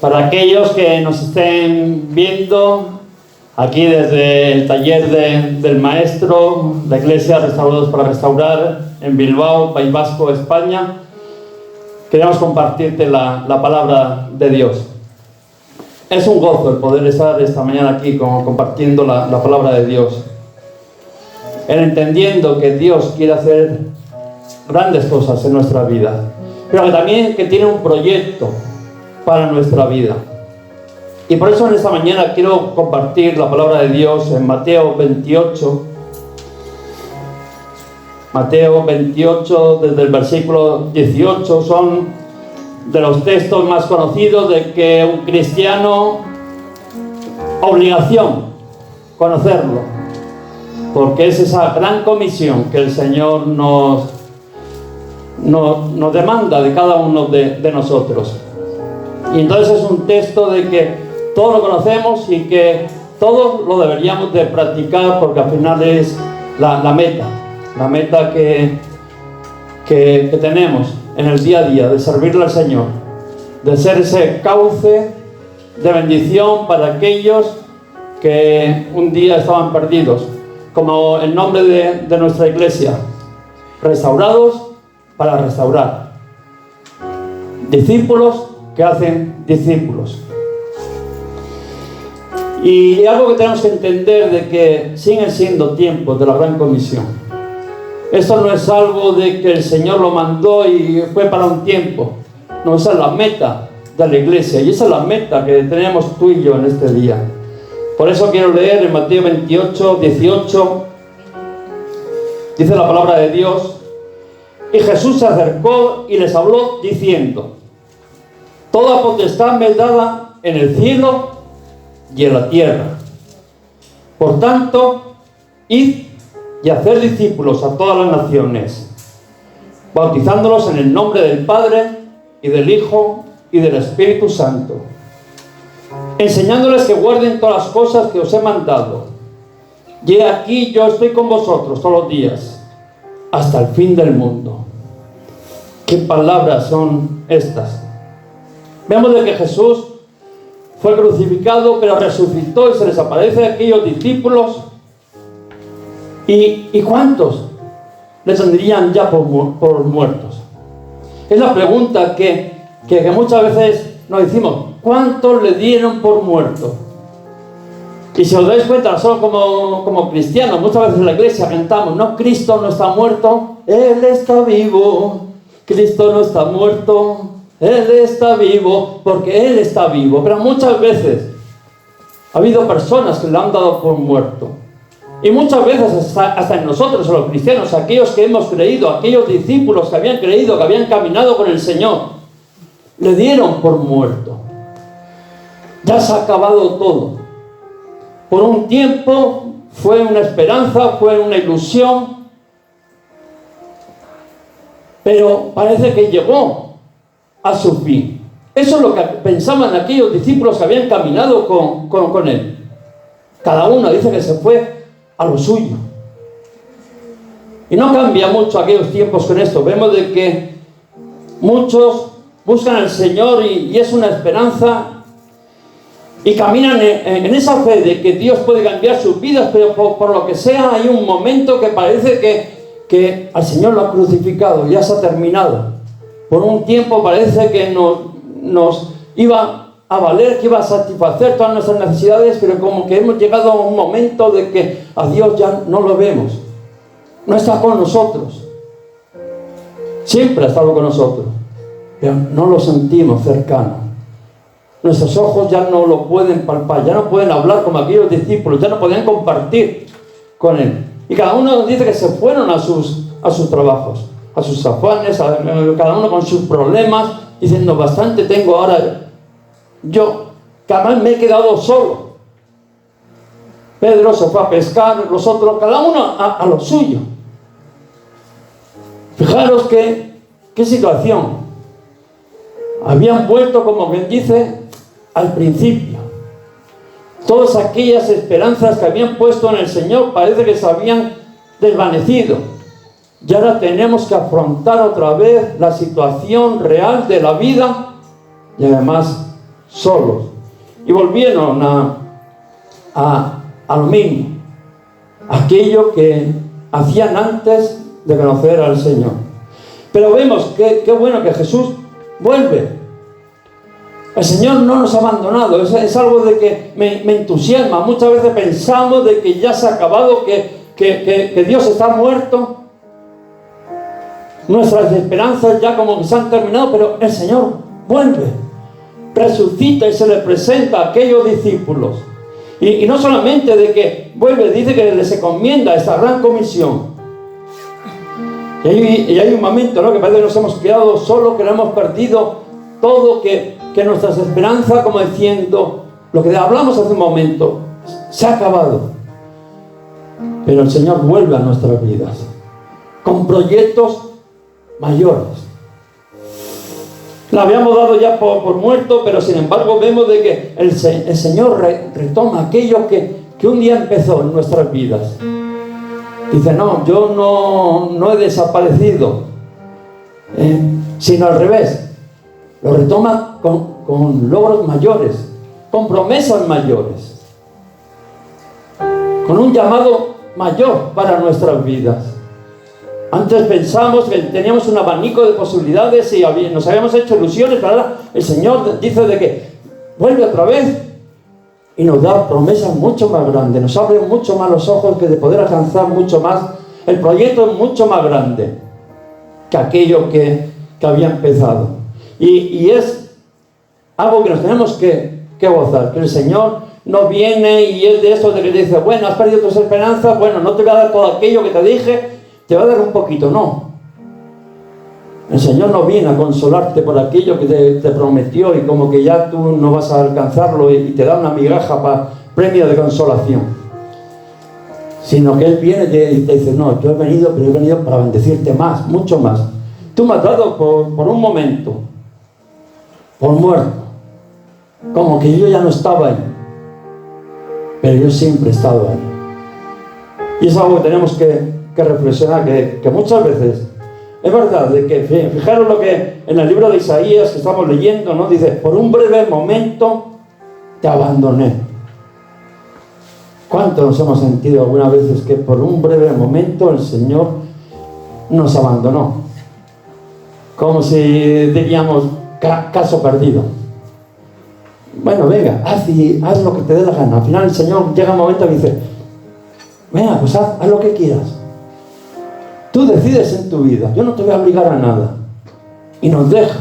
Para aquellos que nos estén viendo aquí desde el taller del maestro, la Iglesia Restaurados para Restaurar en Bilbao, País Vasco, España, queremos compartirte la palabra de Dios. Es un gozo el poder estar esta mañana aquí compartiendo la palabra de Dios. El entendiendo que Dios quiere hacer grandes cosas en nuestra vida, pero que también que tiene un proyecto para nuestra vida. Y por eso en esta mañana quiero compartir la palabra de Dios en Mateo 28. Mateo 28, desde el versículo 18, son de los textos más conocidos de que un cristiano, obligación conocerlo, porque es esa gran comisión que el Señor nos demanda de cada uno de nosotros. Y entonces es un texto de que todos lo conocemos y que todos lo deberíamos de practicar, porque al final es la meta que tenemos en el día a día, de servirle al Señor, de ser ese cauce de bendición para aquellos que un día estaban perdidos, como el nombre de nuestra iglesia: restaurados para restaurar, discípulos que hacen discípulos. Y algo que tenemos que entender de que siguen siendo tiempos de la gran comisión. Esto no es algo de que el Señor lo mandó y fue para un tiempo. No, esa es la meta de la iglesia y esa es la meta que tenemos tú y yo en este día. Por eso quiero leer en Mateo 28, 18. Dice la palabra de Dios: y Jesús se acercó y les habló diciendo: toda potestad me es dada en el cielo y en la tierra. Por tanto, id y hacer discípulos a todas las naciones, bautizándolos en el nombre del Padre y del Hijo y del Espíritu Santo, enseñándoles que guarden todas las cosas que os he mandado. Y he aquí, yo estoy con vosotros todos los días, hasta el fin del mundo. ¿Qué palabras son estas? Vemos de que Jesús fue crucificado, pero resucitó y se les aparece a aquellos discípulos. ¿Y cuántos les tendrían ya por muertos? Es la pregunta que muchas veces nos decimos: ¿cuántos le dieron por muerto? Y si os dais cuenta, nosotros como cristianos, muchas veces en la iglesia cantamos: no, Cristo no está muerto, Él está vivo. Cristo no está muerto, Él está vivo, porque Él está vivo. Pero muchas veces ha habido personas que le han dado por muerto. Y muchas veces hasta en nosotros, los cristianos, aquellos que hemos creído, aquellos discípulos que habían creído, que habían caminado con el Señor, le dieron por muerto. Ya se ha acabado todo. Por un tiempo fue una esperanza, fue una ilusión, pero parece que llegó a su fin. Eso es lo que pensaban aquellos discípulos que habían caminado con Él. Cada uno dice que se fue a lo suyo. Y no cambia mucho aquellos tiempos con esto. Vemos de que muchos buscan al Señor y es una esperanza, y caminan en esa fe de que Dios puede cambiar sus vidas, pero por lo que sea hay un momento que parece que al Señor lo ha crucificado, ya se ha terminado. Por un tiempo parece que nos iba a valer, que iba a satisfacer todas nuestras necesidades, pero como que hemos llegado a un momento de que a Dios ya no lo vemos, no está con nosotros. Siempre ha estado con nosotros, pero no lo sentimos cercano. Nuestros ojos ya no lo pueden palpar, ya no pueden hablar como aquellos discípulos, ya no pueden compartir con Él. Y cada uno dice que se fueron a sus trabajos, a sus afanes, cada uno con sus problemas, diciendo: bastante tengo ahora yo, que además me he quedado solo. Pedro se fue a pescar, los otros, cada uno a lo suyo. Fijaros qué situación. Habían vuelto, como bien dice, al principio. Todas aquellas esperanzas que habían puesto en el Señor parece que se habían desvanecido. Y ahora tenemos que afrontar otra vez la situación real de la vida y además solos. Y volvieron a lo mismo, aquello que hacían antes de conocer al Señor. Pero vemos qué bueno que Jesús vuelve. El Señor no nos ha abandonado. Es algo de que me entusiasma. Muchas veces pensamos de que ya se ha acabado, que Dios está muerto. Nuestras esperanzas ya como que se han terminado, pero el Señor vuelve, resucita y se le presenta a aquellos discípulos. Y no solamente de que vuelve, dice que les encomienda esta gran comisión. Y hay un momento, ¿no?, que parece que nos hemos quedado solos, que lo hemos perdido todo, que nuestras esperanzas, como diciendo, lo que hablamos hace un momento, se ha acabado. Pero el Señor vuelve a nuestras vidas, con proyectos mayores. La habíamos dado ya por muerto, pero sin embargo vemos de que el Señor retoma aquello que un día empezó en nuestras vidas. Dice, no, yo no he desaparecido, sino al revés. Lo retoma con logros mayores, con promesas mayores, con un llamado mayor para nuestras vidas. Antes pensamos que teníamos un abanico de posibilidades y nos habíamos hecho ilusiones, pero ahora el Señor dice de que vuelve otra vez y nos da promesas mucho más grandes, nos abre mucho más los ojos, que de poder alcanzar mucho más. El proyecto es mucho más grande que aquello que había empezado. Y es algo que nos tenemos que gozar, que el Señor no viene y es de esos de que te dice, bueno, has perdido tus esperanzas, bueno, no te voy a dar todo aquello que te dije, te va a dar un poquito. No, el Señor no viene a consolarte por aquello que te prometió y como que ya tú no vas a alcanzarlo y te da una migaja para premio de consolación, sino que Él viene y te dice, no, yo he venido, pero he venido para bendecirte más, mucho más. Tú me has dado por un momento, por muerto, como que yo ya no estaba ahí, pero yo siempre he estado ahí. Y es algo que tenemos que reflexionar, que muchas veces es verdad, de que, fijaros lo que en el libro de Isaías que estamos leyendo, ¿no? Dice, por un breve momento te abandoné. ¿Cuánto nos hemos sentido algunas veces que por un breve momento el Señor nos abandonó? Como si diríamos, caso perdido. Bueno, venga, haz lo que te dé la gana. Al final el Señor llega un momento y dice, venga, pues haz lo que quieras. Tú decides en tu vida, yo no te voy a obligar a nada. Y nos deja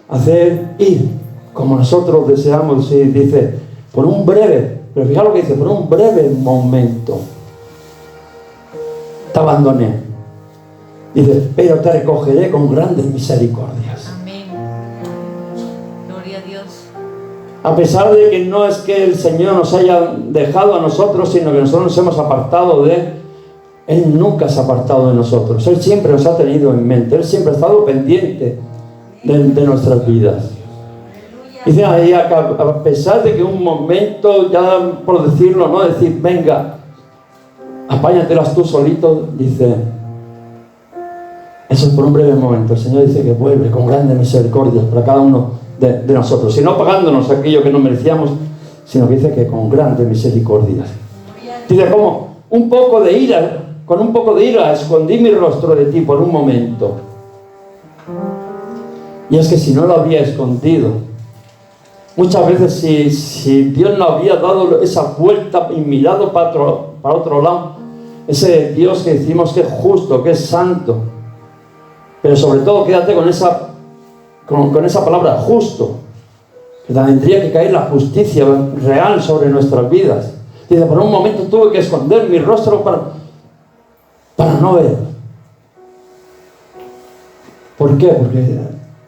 hacer ir como nosotros deseamos. Y dice, por un breve, pero fíjate lo que dice, por un breve momento te abandoné. Dice, pero te recogeré con grandes misericordias. Amén. Gloria a Dios. A pesar de que no es que el Señor nos haya dejado a nosotros, sino que nosotros nos hemos apartado de Él, Él nunca se ha apartado de nosotros. Él siempre nos ha tenido en mente. Él siempre ha estado pendiente de nuestras vidas. Dice ahí, a pesar de que un momento, ya por decirlo, no decir, venga, apáñatelas tú solito, dice, eso es por un breve momento. El Señor dice que vuelve con grandes misericordias para cada uno de nosotros. Y no pagándonos aquello que no merecíamos, sino que dice que con grandes misericordias. Dice, como un poco de ira, con un poco de ira escondí mi rostro de ti por un momento. Y es que si no lo había escondido, muchas veces si Dios no había dado esa vuelta y mirado para otro lado, ese Dios que decimos que es justo, que es santo, pero sobre todo quédate con esa palabra, justo, que tendría que caer la justicia real sobre nuestras vidas. Dice, por un momento tuve que esconder mi rostro para no ver. ¿Por qué? Porque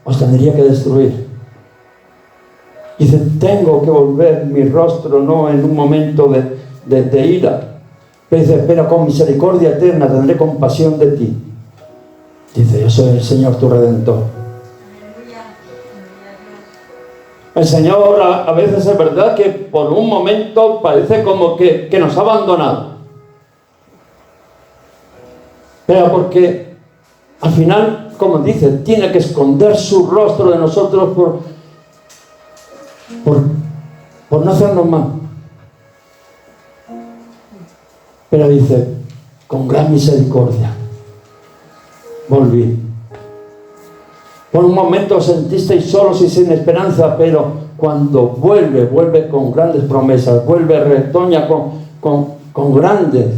os tendría que destruir. Dice, tengo que volver mi rostro, no en un momento de ira. Pero dice, pero con misericordia eterna tendré compasión de ti. Dice, yo soy el Señor tu Redentor. El Señor a veces es verdad que por un momento parece como que nos ha abandonado. Pero porque al final, como dice, tiene que esconder su rostro de nosotros por por no hacernos mal. Pero dice, con gran misericordia, volví. Por un momento os sentisteis solos y sin esperanza, pero cuando vuelve con grandes promesas, retoña con grandes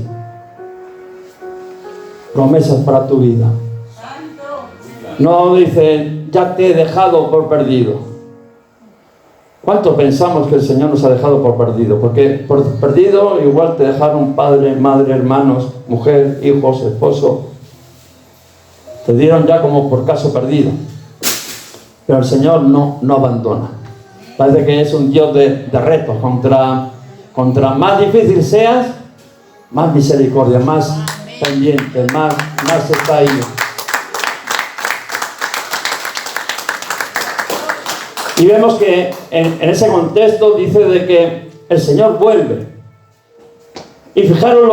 promesas para tu vida. No dice, ya te he dejado por perdido. ¿Cuántos pensamos que el Señor nos ha dejado por perdido? Porque por perdido igual te dejaron padre, madre, hermanos, mujer, hijos, esposo. Te dieron ya como por caso perdido. Pero el Señor no abandona. Parece que es un Dios de retos. Contra más difícil seas, más misericordia, más pendiente, más está ahí. Y vemos que en ese contexto dice de que el Señor vuelve. Y fijaros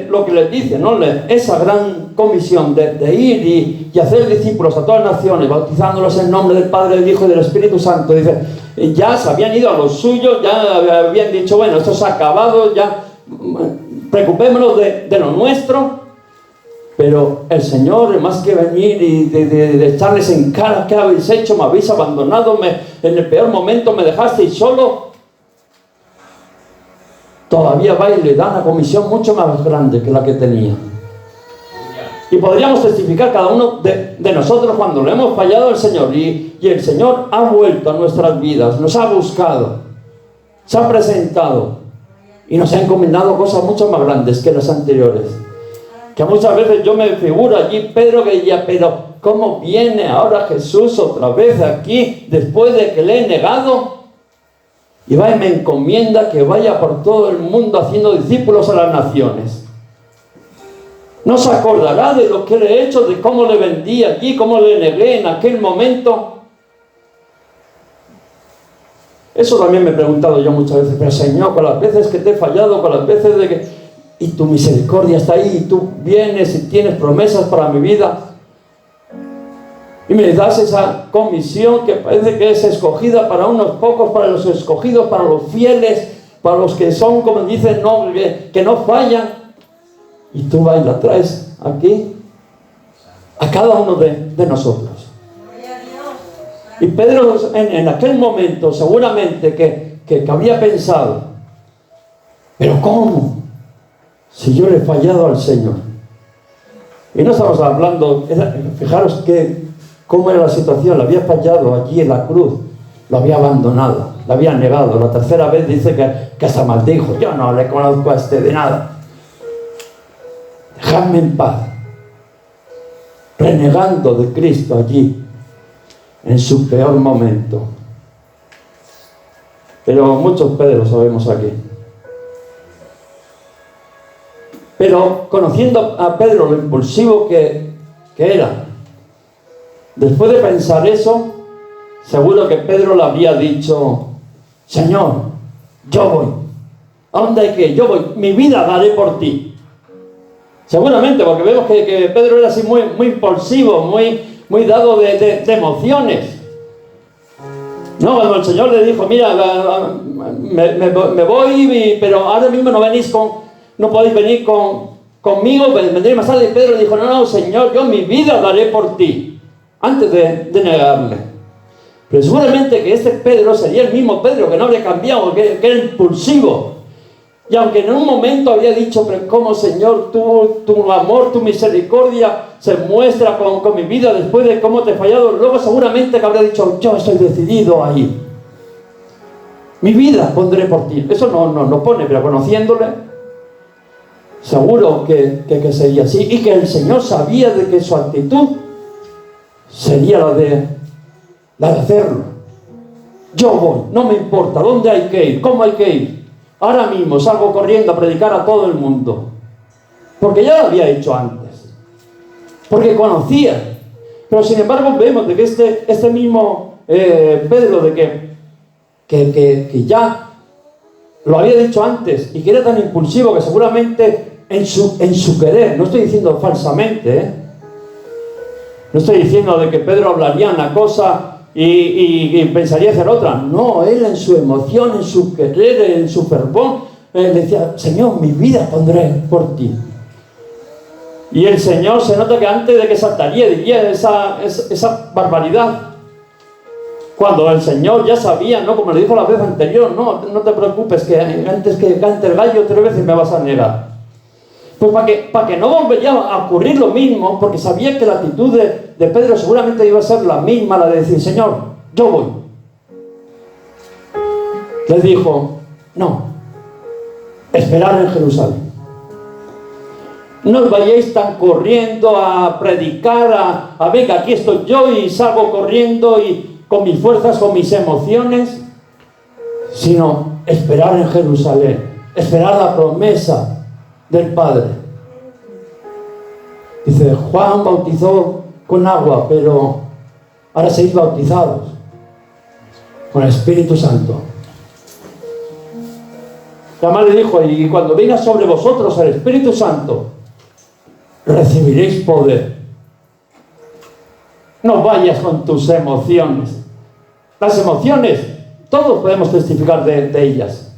lo que les dice, ¿no? Esa gran comisión de ir y hacer discípulos a todas las naciones, bautizándolos en nombre del Padre, del Hijo y del Espíritu Santo. Dice, ya se habían ido a los suyos, ya habían dicho, bueno, esto se ha acabado, ya preocupémonos de lo nuestro. Pero el Señor, más que venir y de echarles en cara, ¿qué habéis hecho? Me habéis abandonado, en el peor momento me dejasteis solo. Todavía va y le da una comisión mucho más grande que la que tenía. Y podríamos testificar cada uno de nosotros cuando le hemos fallado al Señor y el Señor ha vuelto a nuestras vidas, nos ha buscado, se ha presentado y nos ha encomendado cosas mucho más grandes que las anteriores. Que muchas veces yo me figuro allí Pedro que decía, pero ¿cómo viene ahora Jesús otra vez aquí después de que le he negado? Y va y me encomienda que vaya por todo el mundo haciendo discípulos a las naciones. ¿No se acordará de lo que le he hecho, de cómo le vendí aquí, cómo le negué en aquel momento? Eso también me he preguntado yo muchas veces, pero Señor, con las veces que te he fallado, con las veces de que... Y tu misericordia está ahí, y tú vienes y tienes promesas para mi vida. Y me das esa comisión que parece que es escogida para unos pocos, para los escogidos, para los fieles, para los que son, como dicen, no, que no fallan. Y tú vas y la traes aquí a cada uno de nosotros. Y Pedro en aquel momento seguramente que había pensado, ¿pero cómo? Si yo le he fallado al Señor. Y no estamos hablando, fijaros cómo era la situación, le había fallado allí en la cruz, lo había abandonado, lo había negado. La tercera vez dice que hasta maldijo, yo no le conozco a este de nada. Dejadme en paz. Renegando de Cristo allí, en su peor momento. Pero muchos Pedros sabemos aquí. Pero conociendo a Pedro lo impulsivo que era, después de pensar eso, seguro que Pedro le habría dicho, Señor, yo voy. ¿A dónde hay que ir? Yo voy. Mi vida daré por ti. Seguramente, porque vemos que Pedro era así muy impulsivo, muy dado de emociones. No, cuando el Señor le dijo, mira, me voy, pero ahora mismo no podéis venir conmigo, vendré más tarde. Y Pedro dijo, no, Señor, yo mi vida daré por ti, antes de negarle. Pero seguramente que este Pedro sería el mismo Pedro, que no habría cambiado, que era impulsivo. Y aunque en un momento había dicho, pero cómo, Señor, tu amor, tu misericordia se muestra con mi vida después de cómo te he fallado, luego seguramente que habría dicho, yo estoy decidido a ir. Mi vida pondré por ti. Eso no pone, pero conociéndole, seguro que sería así. Y que el Señor sabía de que su actitud sería la de hacerlo. Yo voy, no me importa dónde hay que ir, cómo hay que ir. Ahora mismo salgo corriendo a predicar a todo el mundo. Porque ya lo había hecho antes. Porque conocía. Pero sin embargo vemos de que este mismo Pedro, de que ya lo había dicho antes y que era tan impulsivo que seguramente en su querer, no estoy diciendo falsamente, no estoy diciendo de que Pedro hablaría una cosa y pensaría hacer otra. No, él en su emoción, en su querer, en su fervor, decía, Señor, mi vida pondré por ti. Y el Señor se nota que antes de que saltaría diría esa barbaridad. Cuando el Señor ya sabía, ¿no? Como le dijo la vez anterior, no te preocupes, que antes que cante el gallo 3 veces me vas a negar. Pues para que no volviera a ocurrir lo mismo, porque sabía que la actitud de Pedro seguramente iba a ser la misma, la de decir, Señor, yo voy. Les dijo, no, esperad en Jerusalén. No os vayáis tan corriendo a predicar, venga, aquí estoy yo y salgo corriendo y con mis fuerzas, con mis emociones, sino esperar en Jerusalén, esperar la promesa del Padre. Dice, Juan bautizó con agua, pero ahora seréis bautizados con el Espíritu Santo. Y además le dijo, y cuando venga sobre vosotros el Espíritu Santo, recibiréis poder. No vayas con tus emociones. Las emociones, todos podemos testificar de ellas.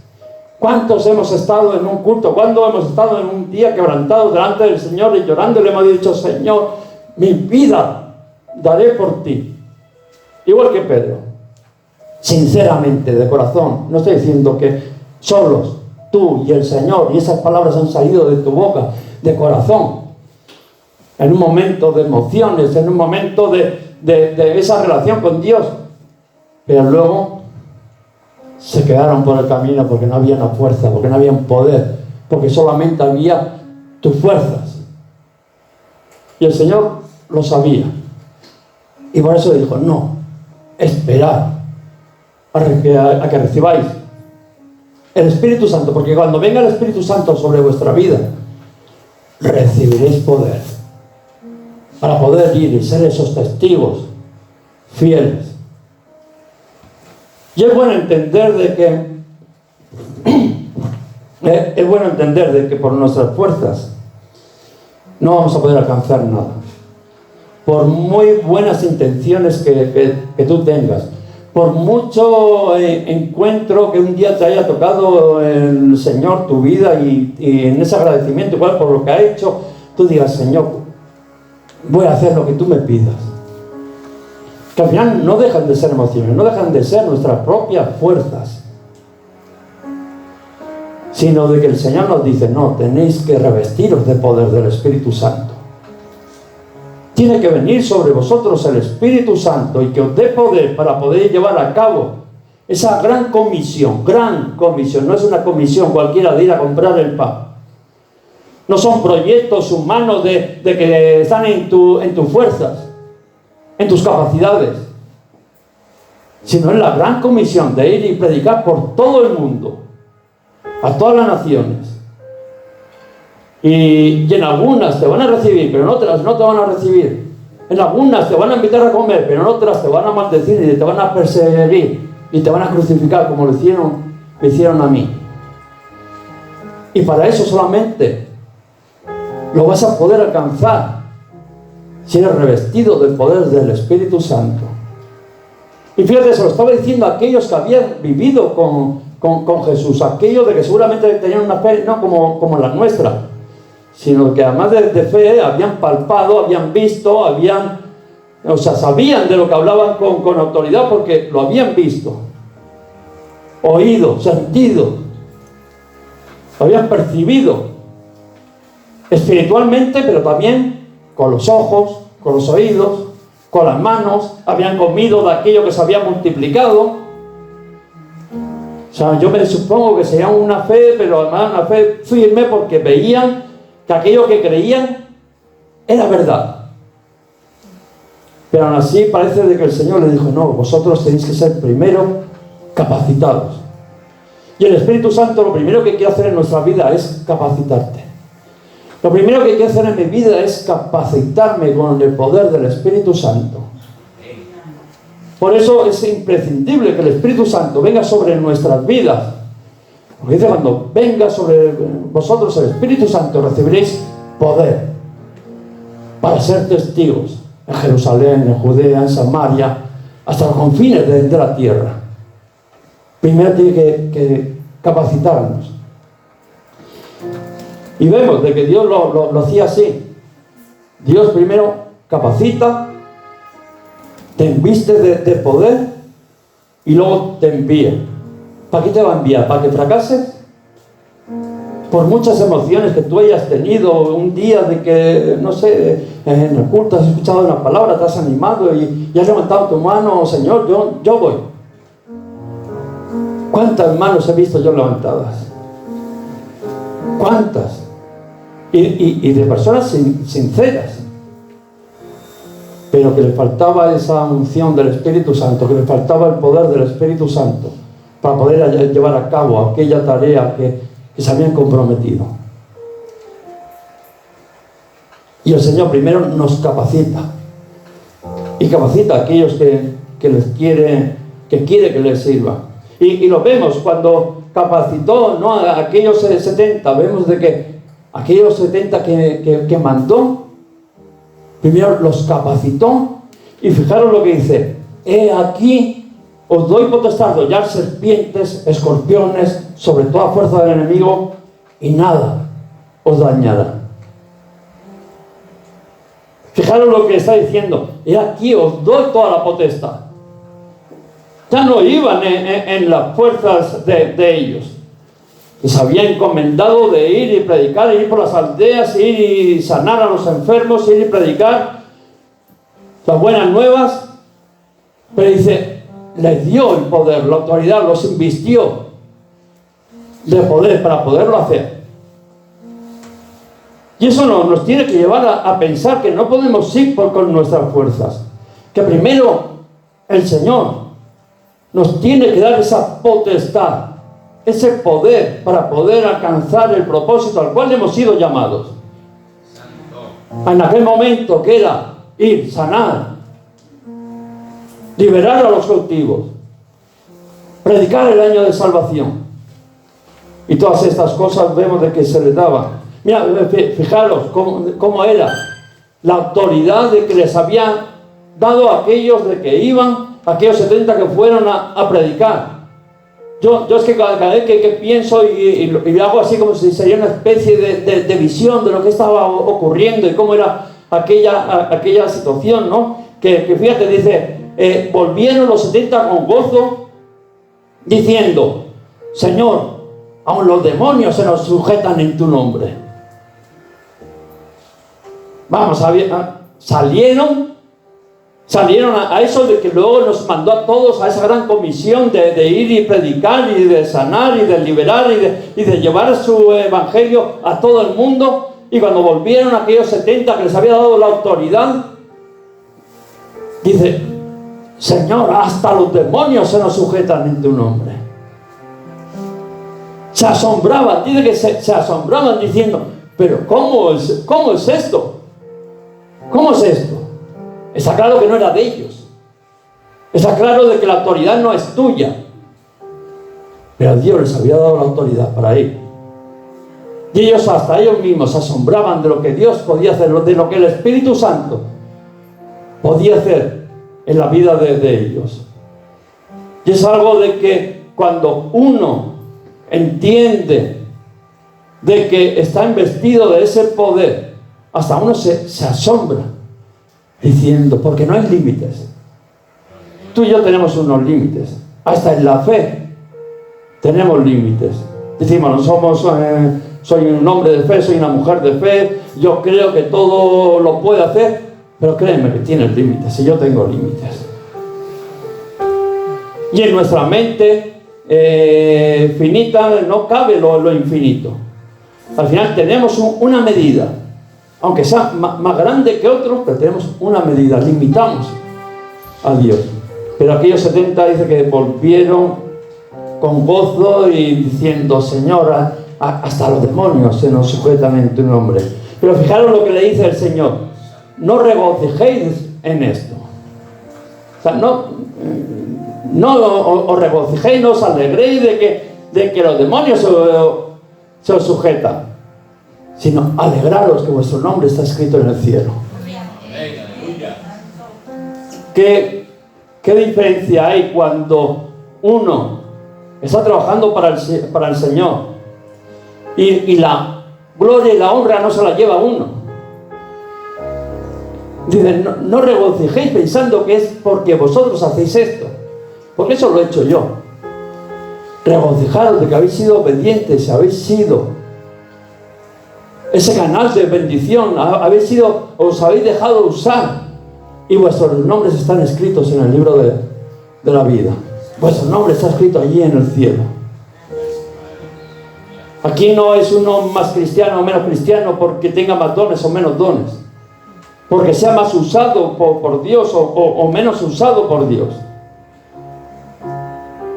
¿Cuántos hemos estado en un culto? ¿Cuándo hemos estado en un día quebrantado delante del Señor y llorando? Le hemos dicho, Señor, mi vida daré por ti. Igual que Pedro. Sinceramente, de corazón. No estoy diciendo que solos tú y el Señor y esas palabras han salido de tu boca, de corazón. En un momento de emociones, en un momento de esa relación con Dios. Pero luego se quedaron por el camino porque no había una fuerza, porque no había un poder, porque solamente había tus fuerzas. Y el Señor lo sabía. Y por eso dijo, no, esperad a que recibáis el Espíritu Santo, porque cuando venga el Espíritu Santo sobre vuestra vida, recibiréis poder para poder ir y ser esos testigos fieles. Y es bueno entender de que por nuestras fuerzas no vamos a poder alcanzar nada. Por muy buenas intenciones que tú tengas, por mucho encuentro que un día te haya tocado el Señor tu vida y en ese agradecimiento igual por lo que ha hecho, tú digas, Señor, voy a hacer lo que tú me pidas. Que al final no dejan de ser emociones, no dejan de ser nuestras propias fuerzas, sino de que el Señor nos dice, no, tenéis que revestiros de poder del Espíritu Santo. Tiene que venir sobre vosotros el Espíritu Santo y que os dé poder para poder llevar a cabo esa gran comisión, no es una comisión cualquiera de ir a comprar el pan. No son proyectos humanos de que están en tus fuerzas, en tus capacidades, sino en la gran comisión de ir y predicar por todo el mundo, a todas las naciones. Y en algunas te van a recibir, pero en otras no te van a recibir. En algunas te van a invitar a comer, pero en otras te van a maldecir y te van a perseguir y te van a crucificar, como me hicieron a mí. Y para eso solamente lo vas a poder alcanzar si eres revestido del poder del Espíritu Santo. Y fíjate, se lo estaba diciendo a aquellos que habían vivido con Jesús, aquellos de que seguramente tenían una fe no como la nuestra, sino que además de fe habían palpado, habían visto, sabían de lo que hablaban con autoridad porque lo habían visto, oído, sentido, lo habían percibido espiritualmente, pero también con los ojos, con los oídos, con las manos, habían comido de aquello que se había multiplicado. O sea, yo me supongo que sería una fe, pero además una fe firme porque veían que aquello que creían era verdad. Pero aún así parece de que el Señor le dijo, no, vosotros tenéis que ser primero capacitados. Y el Espíritu Santo lo primero que quiere hacer en nuestra vida es capacitarte. Lo primero que quiero hacer en mi vida es capacitarme con el poder del Espíritu Santo. Por eso es imprescindible que el Espíritu Santo venga sobre nuestras vidas. Porque dice, cuando venga sobre vosotros el Espíritu Santo, recibiréis poder para ser testigos en Jerusalén, en Judea, en Samaria, hasta los confines de la tierra. Primero tiene que capacitarnos. Y vemos de que Dios lo hacía así. Dios primero capacita, te enviste de poder y luego te envía. ¿Para qué te va a enviar? ¿Para que fracases? Por muchas emociones que tú hayas tenido un día de que, no sé, en el culto has escuchado una palabra, te has animado y has levantado tu mano, Señor, yo voy. ¿Cuántas manos he visto yo levantadas? ¿Cuántas? Y de personas sinceras, pero que les faltaba esa unción del Espíritu Santo, que les faltaba el poder del Espíritu Santo para poder llevar a cabo aquella tarea que se habían comprometido. Y el Señor primero nos capacita, y capacita a aquellos que quiere que les sirva. Y lo vemos cuando capacitó, ¿no?, a aquellos 70. Vemos de que aquellos 70 que mandó, primero los capacitó. Y fijaros lo que dice: he aquí, os doy potestad de hollar serpientes, escorpiones, sobre toda fuerza del enemigo, y nada os dañará. Fijaros lo que está diciendo: he aquí, os doy toda la potestad. Ya no iban en las fuerzas de ellos. Les había encomendado de ir y predicar, ir por las aldeas, ir y sanar a los enfermos, ir y predicar las buenas nuevas. Pero dice, les dio el poder, la autoridad, los invistió de poder para poderlo hacer. Y eso nos tiene que llevar a pensar que no podemos ir con nuestras fuerzas. Que primero el Señor nos tiene que dar esa potestad, ese poder para poder alcanzar el propósito al cual hemos sido llamados. En aquel momento que era ir, sanar, liberar a los cautivos, predicar el año de salvación. Y todas estas cosas vemos de que se les daba. Mira, fijaros cómo era la autoridad de que les había dado a aquellos de que iban, aquellos 70 que fueron a predicar. Yo es que cada vez que pienso y hago así como si sería una especie de visión de lo que estaba ocurriendo y cómo era aquella situación, ¿no? Que fíjate, dice, volvieron los 70 con gozo, diciendo, Señor, aun los demonios se nos sujetan en tu nombre. Vamos, salieron a eso de que luego nos mandó a todos a esa gran comisión de ir y predicar y de sanar y de liberar y de llevar su evangelio a todo el mundo. Y cuando volvieron aquellos 70 que les había dado la autoridad, dice, Señor, hasta los demonios se nos sujetan en tu nombre. Se asombraban, dice que se asombraban diciendo, pero ¿cómo es esto? ¿Cómo es esto? Está claro que no era de ellos. Está claro de que la autoridad no es tuya. Pero Dios les había dado la autoridad para ir. Y ellos, hasta ellos mismos, se asombraban de lo que Dios podía hacer, de lo que el Espíritu Santo podía hacer en la vida de ellos. Y es algo de que cuando uno entiende de que está investido de ese poder, hasta uno se asombra diciendo, porque no hay límites. Tú y yo tenemos unos límites. Hasta en la fe tenemos límites. Decimos, no somos, soy un hombre de fe, soy una mujer de fe, yo creo que todo lo puede hacer, pero créeme que tienes límites, y yo tengo límites. Y en nuestra mente finita no cabe lo infinito. Al final tenemos una medida, aunque sea más grande que otros, pero tenemos una medida, limitamos a Dios. Pero aquellos 70 dice que volvieron con gozo y diciendo, Señor, hasta los demonios se nos sujetan en tu nombre. Pero fijaros lo que le dice el Señor, no regocijéis en esto. O sea, no os regocijéis, no os alegréis de que los demonios se os sujetan, sino alegraros que vuestro nombre está escrito en el cielo. Que ¿Qué diferencia hay cuando uno está trabajando para el Señor y la gloria y la honra no se la lleva uno? Dice, no regocijéis pensando que es porque vosotros hacéis esto, porque eso lo he hecho yo. Regocijaros de que habéis sido obedientes, habéis sido ese canal de bendición, os habéis dejado usar, y vuestros nombres están escritos en el libro de la vida. Vuestro nombre está escrito allí en el cielo. Aquí no es uno más cristiano o menos cristiano porque tenga más dones o menos dones, porque sea más usado por Dios o menos usado por Dios.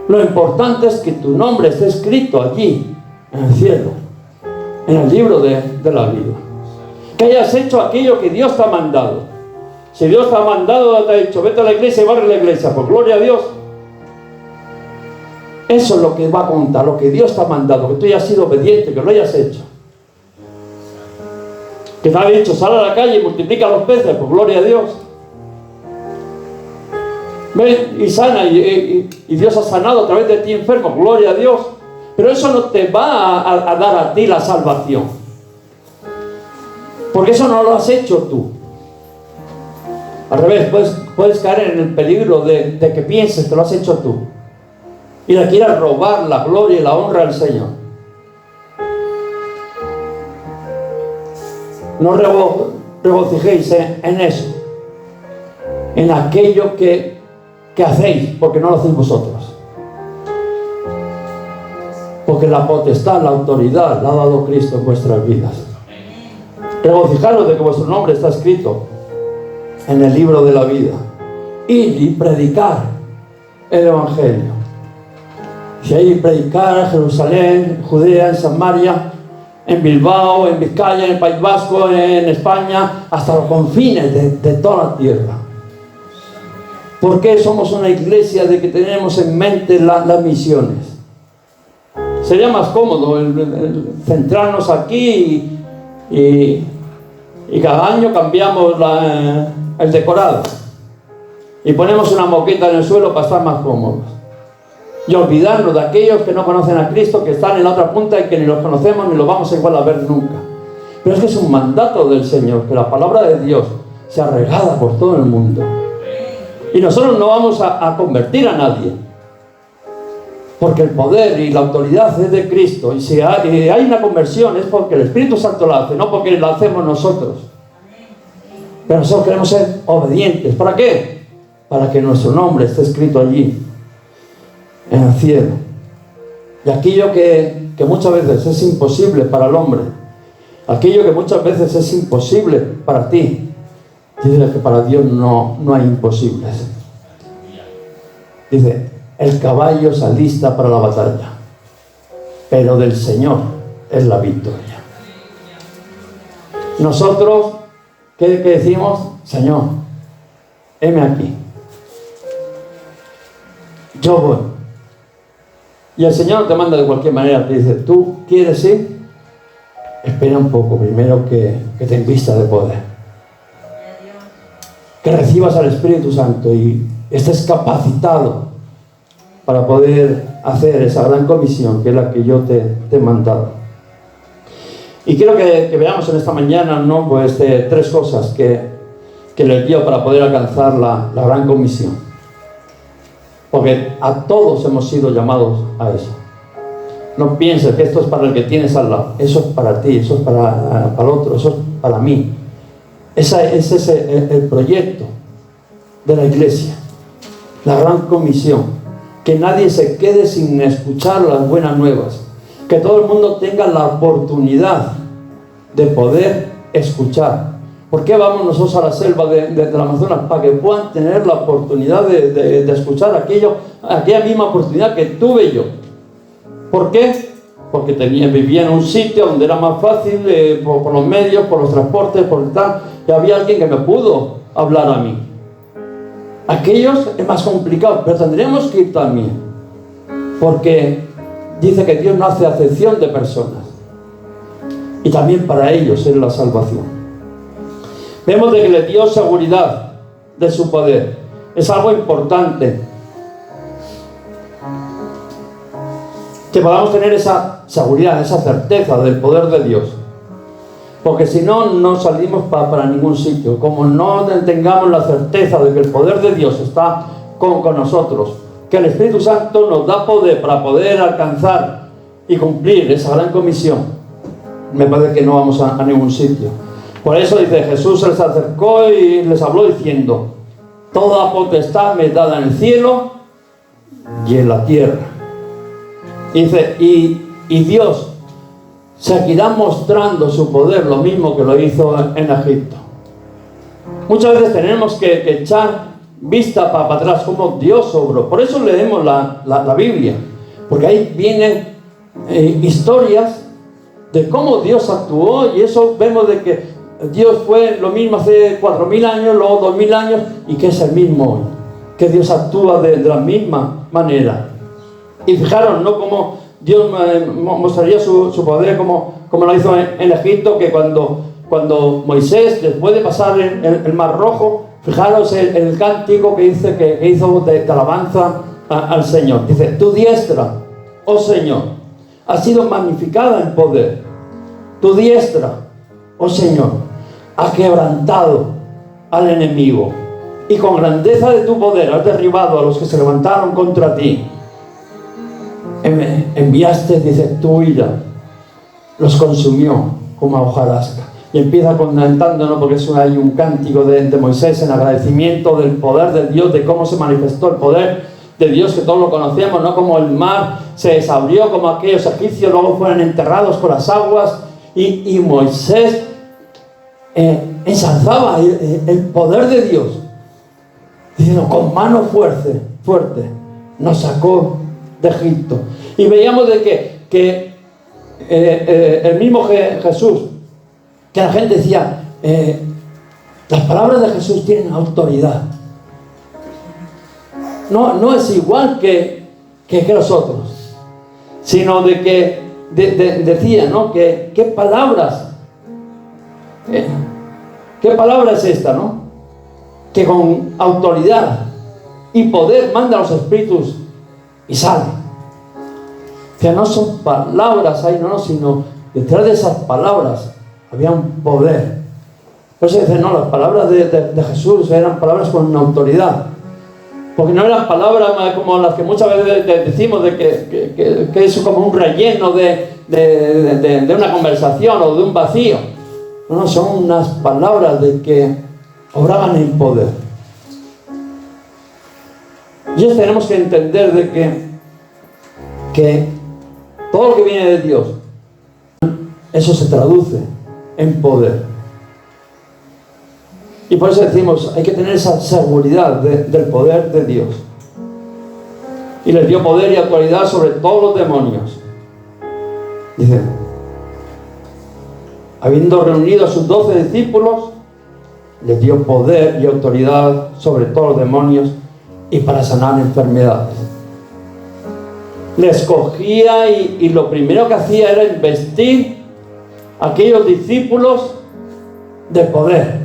Lo importante es que tu nombre esté escrito allí en el cielo, en el libro de la vida. Que hayas hecho aquello que Dios te ha mandado. Si Dios te ha mandado, te ha dicho, vete a la iglesia y barre la iglesia, pues gloria a Dios. Eso es lo que va a contar, lo que Dios te ha mandado, que tú hayas sido obediente, que lo hayas hecho. Que te ha dicho, sal a la calle y multiplica los peces, pues gloria a Dios. Ven y sana, y Dios ha sanado a través de ti enfermo, gloria a Dios. Pero eso no te va a dar a ti la salvación, porque eso no lo has hecho tú. Al revés, puedes caer en el peligro de que pienses que lo has hecho tú y le quieras robar la gloria y la honra al Señor. No regocijéis en eso, en aquello que hacéis, porque no lo hacéis vosotros, porque la potestad, la autoridad la ha dado Cristo en vuestras vidas. Regocijaros de que vuestro nombre está escrito en el libro de la vida. Ir y predicar el Evangelio. Si hay predicar en Jerusalén, en Judea, en Samaria, en Bilbao, en Vizcaya, en el País Vasco, en España, hasta los confines de toda la tierra. ¿Por qué somos una iglesia de que tenemos en mente las misiones? Sería más cómodo el centrarnos aquí y cada año cambiamos el decorado y ponemos una moqueta en el suelo para estar más cómodos y olvidarnos de aquellos que no conocen a Cristo, que están en la otra punta y que ni los conocemos ni los vamos a igual a ver nunca. Pero es que es un mandato del Señor, que la palabra de Dios sea regada por todo el mundo, y nosotros no vamos a convertir a nadie, porque el poder y la autoridad es de Cristo, y si hay una conversión es porque el Espíritu Santo la hace, no porque la hacemos nosotros. Pero nosotros queremos ser obedientes. ¿Para qué? Para que nuestro nombre esté escrito allí en el cielo. Y aquello que muchas veces es imposible para el hombre, aquello que muchas veces es imposible para ti, dice que para Dios no hay imposibles. Dice, el caballo se alista para la batalla, pero del Señor es la victoria. Nosotros, ¿qué decimos? Señor, heme aquí, yo voy. Y el Señor te manda de cualquier manera, te dice, ¿tú quieres ir? Espera un poco, primero que te invista de poder, que recibas al Espíritu Santo y estés capacitado para poder hacer esa gran comisión que es la que yo te he mandado. Y quiero que veamos en esta mañana, ¿no? Pues tres cosas que les dio para poder alcanzar la gran comisión, porque a todos hemos sido llamados a eso. No pienses que esto es para el que tienes al lado, eso es para ti, eso es para el otro, eso es para mí. Ese es el proyecto de la iglesia, la gran comisión. Que nadie se quede sin escuchar las buenas nuevas, que todo el mundo tenga la oportunidad de poder escuchar. ¿Por qué vamos nosotros a la selva del Amazonas? Para que puedan tener la oportunidad de escuchar aquella misma oportunidad que tuve yo. ¿Por qué? Porque vivía en un sitio donde era más fácil, por los medios, por los transportes, por tal, y había alguien que me pudo hablar a mí. Aquellos es más complicado, pero tendríamos que ir también, porque dice que Dios no hace acepción de personas, y también para ellos es la salvación. Vemos de que le dio seguridad de su poder, es algo importante. Que podamos tener esa seguridad, esa certeza del poder de Dios. Porque si no, no salimos para ningún sitio. Como no tengamos la certeza de que el poder de Dios está con nosotros, que el Espíritu Santo nos da poder para poder alcanzar y cumplir esa gran comisión, me parece que no vamos a ningún sitio. Por eso dice, Jesús se les acercó y les habló diciendo: toda potestad me es dada en el cielo y en la tierra. Dice, y Dios seguirá mostrando su poder, lo mismo que lo hizo en Egipto. Muchas veces tenemos que echar vista para atrás, como Dios obró. Por eso leemos la Biblia, porque ahí vienen historias de cómo Dios actuó, y eso vemos de que Dios fue lo mismo hace 4.000 años, luego 2.000 años, y que es el mismo hoy, que Dios actúa de la misma manera. Y fijaros, ¿no?, cómo Dios mostraría su poder, como lo hizo en Egipto, que cuando Moisés, después de pasar el Mar Rojo, fijaros el cántico que dice que hizo de alabanza al Señor. Dice: tu diestra, oh Señor, ha sido magnificada en poder. Tu diestra, oh Señor, ha quebrantado al enemigo, y con grandeza de tu poder has derribado a los que se levantaron contra ti. Enviaste, dice, tu ira los consumió como a hojarasca. Y empieza contándonos, porque hay un cántico de Moisés en agradecimiento del poder de Dios, de cómo se manifestó el poder de Dios, que todos lo conocemos, ¿no? Como el mar se desabrió, como aquellos egipcios luego fueron enterrados por las aguas, y Moisés ensalzaba el poder de Dios, diciendo: con mano fuerte nos sacó de Egipto. Y veíamos de que el mismo Jesús, que la gente decía, las palabras de Jesús tienen autoridad. No es igual que los otros, sino de que decía, ¿no?, que qué palabra es esta, ¿no?, que con autoridad y poder manda a los espíritus y sale. Que no son palabras ahí, no, sino detrás de esas palabras había un poder. Por eso dicen, no, las palabras de Jesús eran palabras con una autoridad, porque no eran palabras como las que muchas veces decimos de que es como un relleno de una conversación o de un vacío. No, son unas palabras de que obraban en poder. Y eso tenemos que entender de que todo lo que viene de Dios, eso se traduce en poder. Y por eso decimos, hay que tener esa seguridad del poder de Dios. Y les dio poder y autoridad sobre todos los demonios. Dice, habiendo reunido a sus 12 discípulos, les dio poder y autoridad sobre todos los demonios y para sanar enfermedades. Les cogía y lo primero que hacía era investir a aquellos discípulos de poder.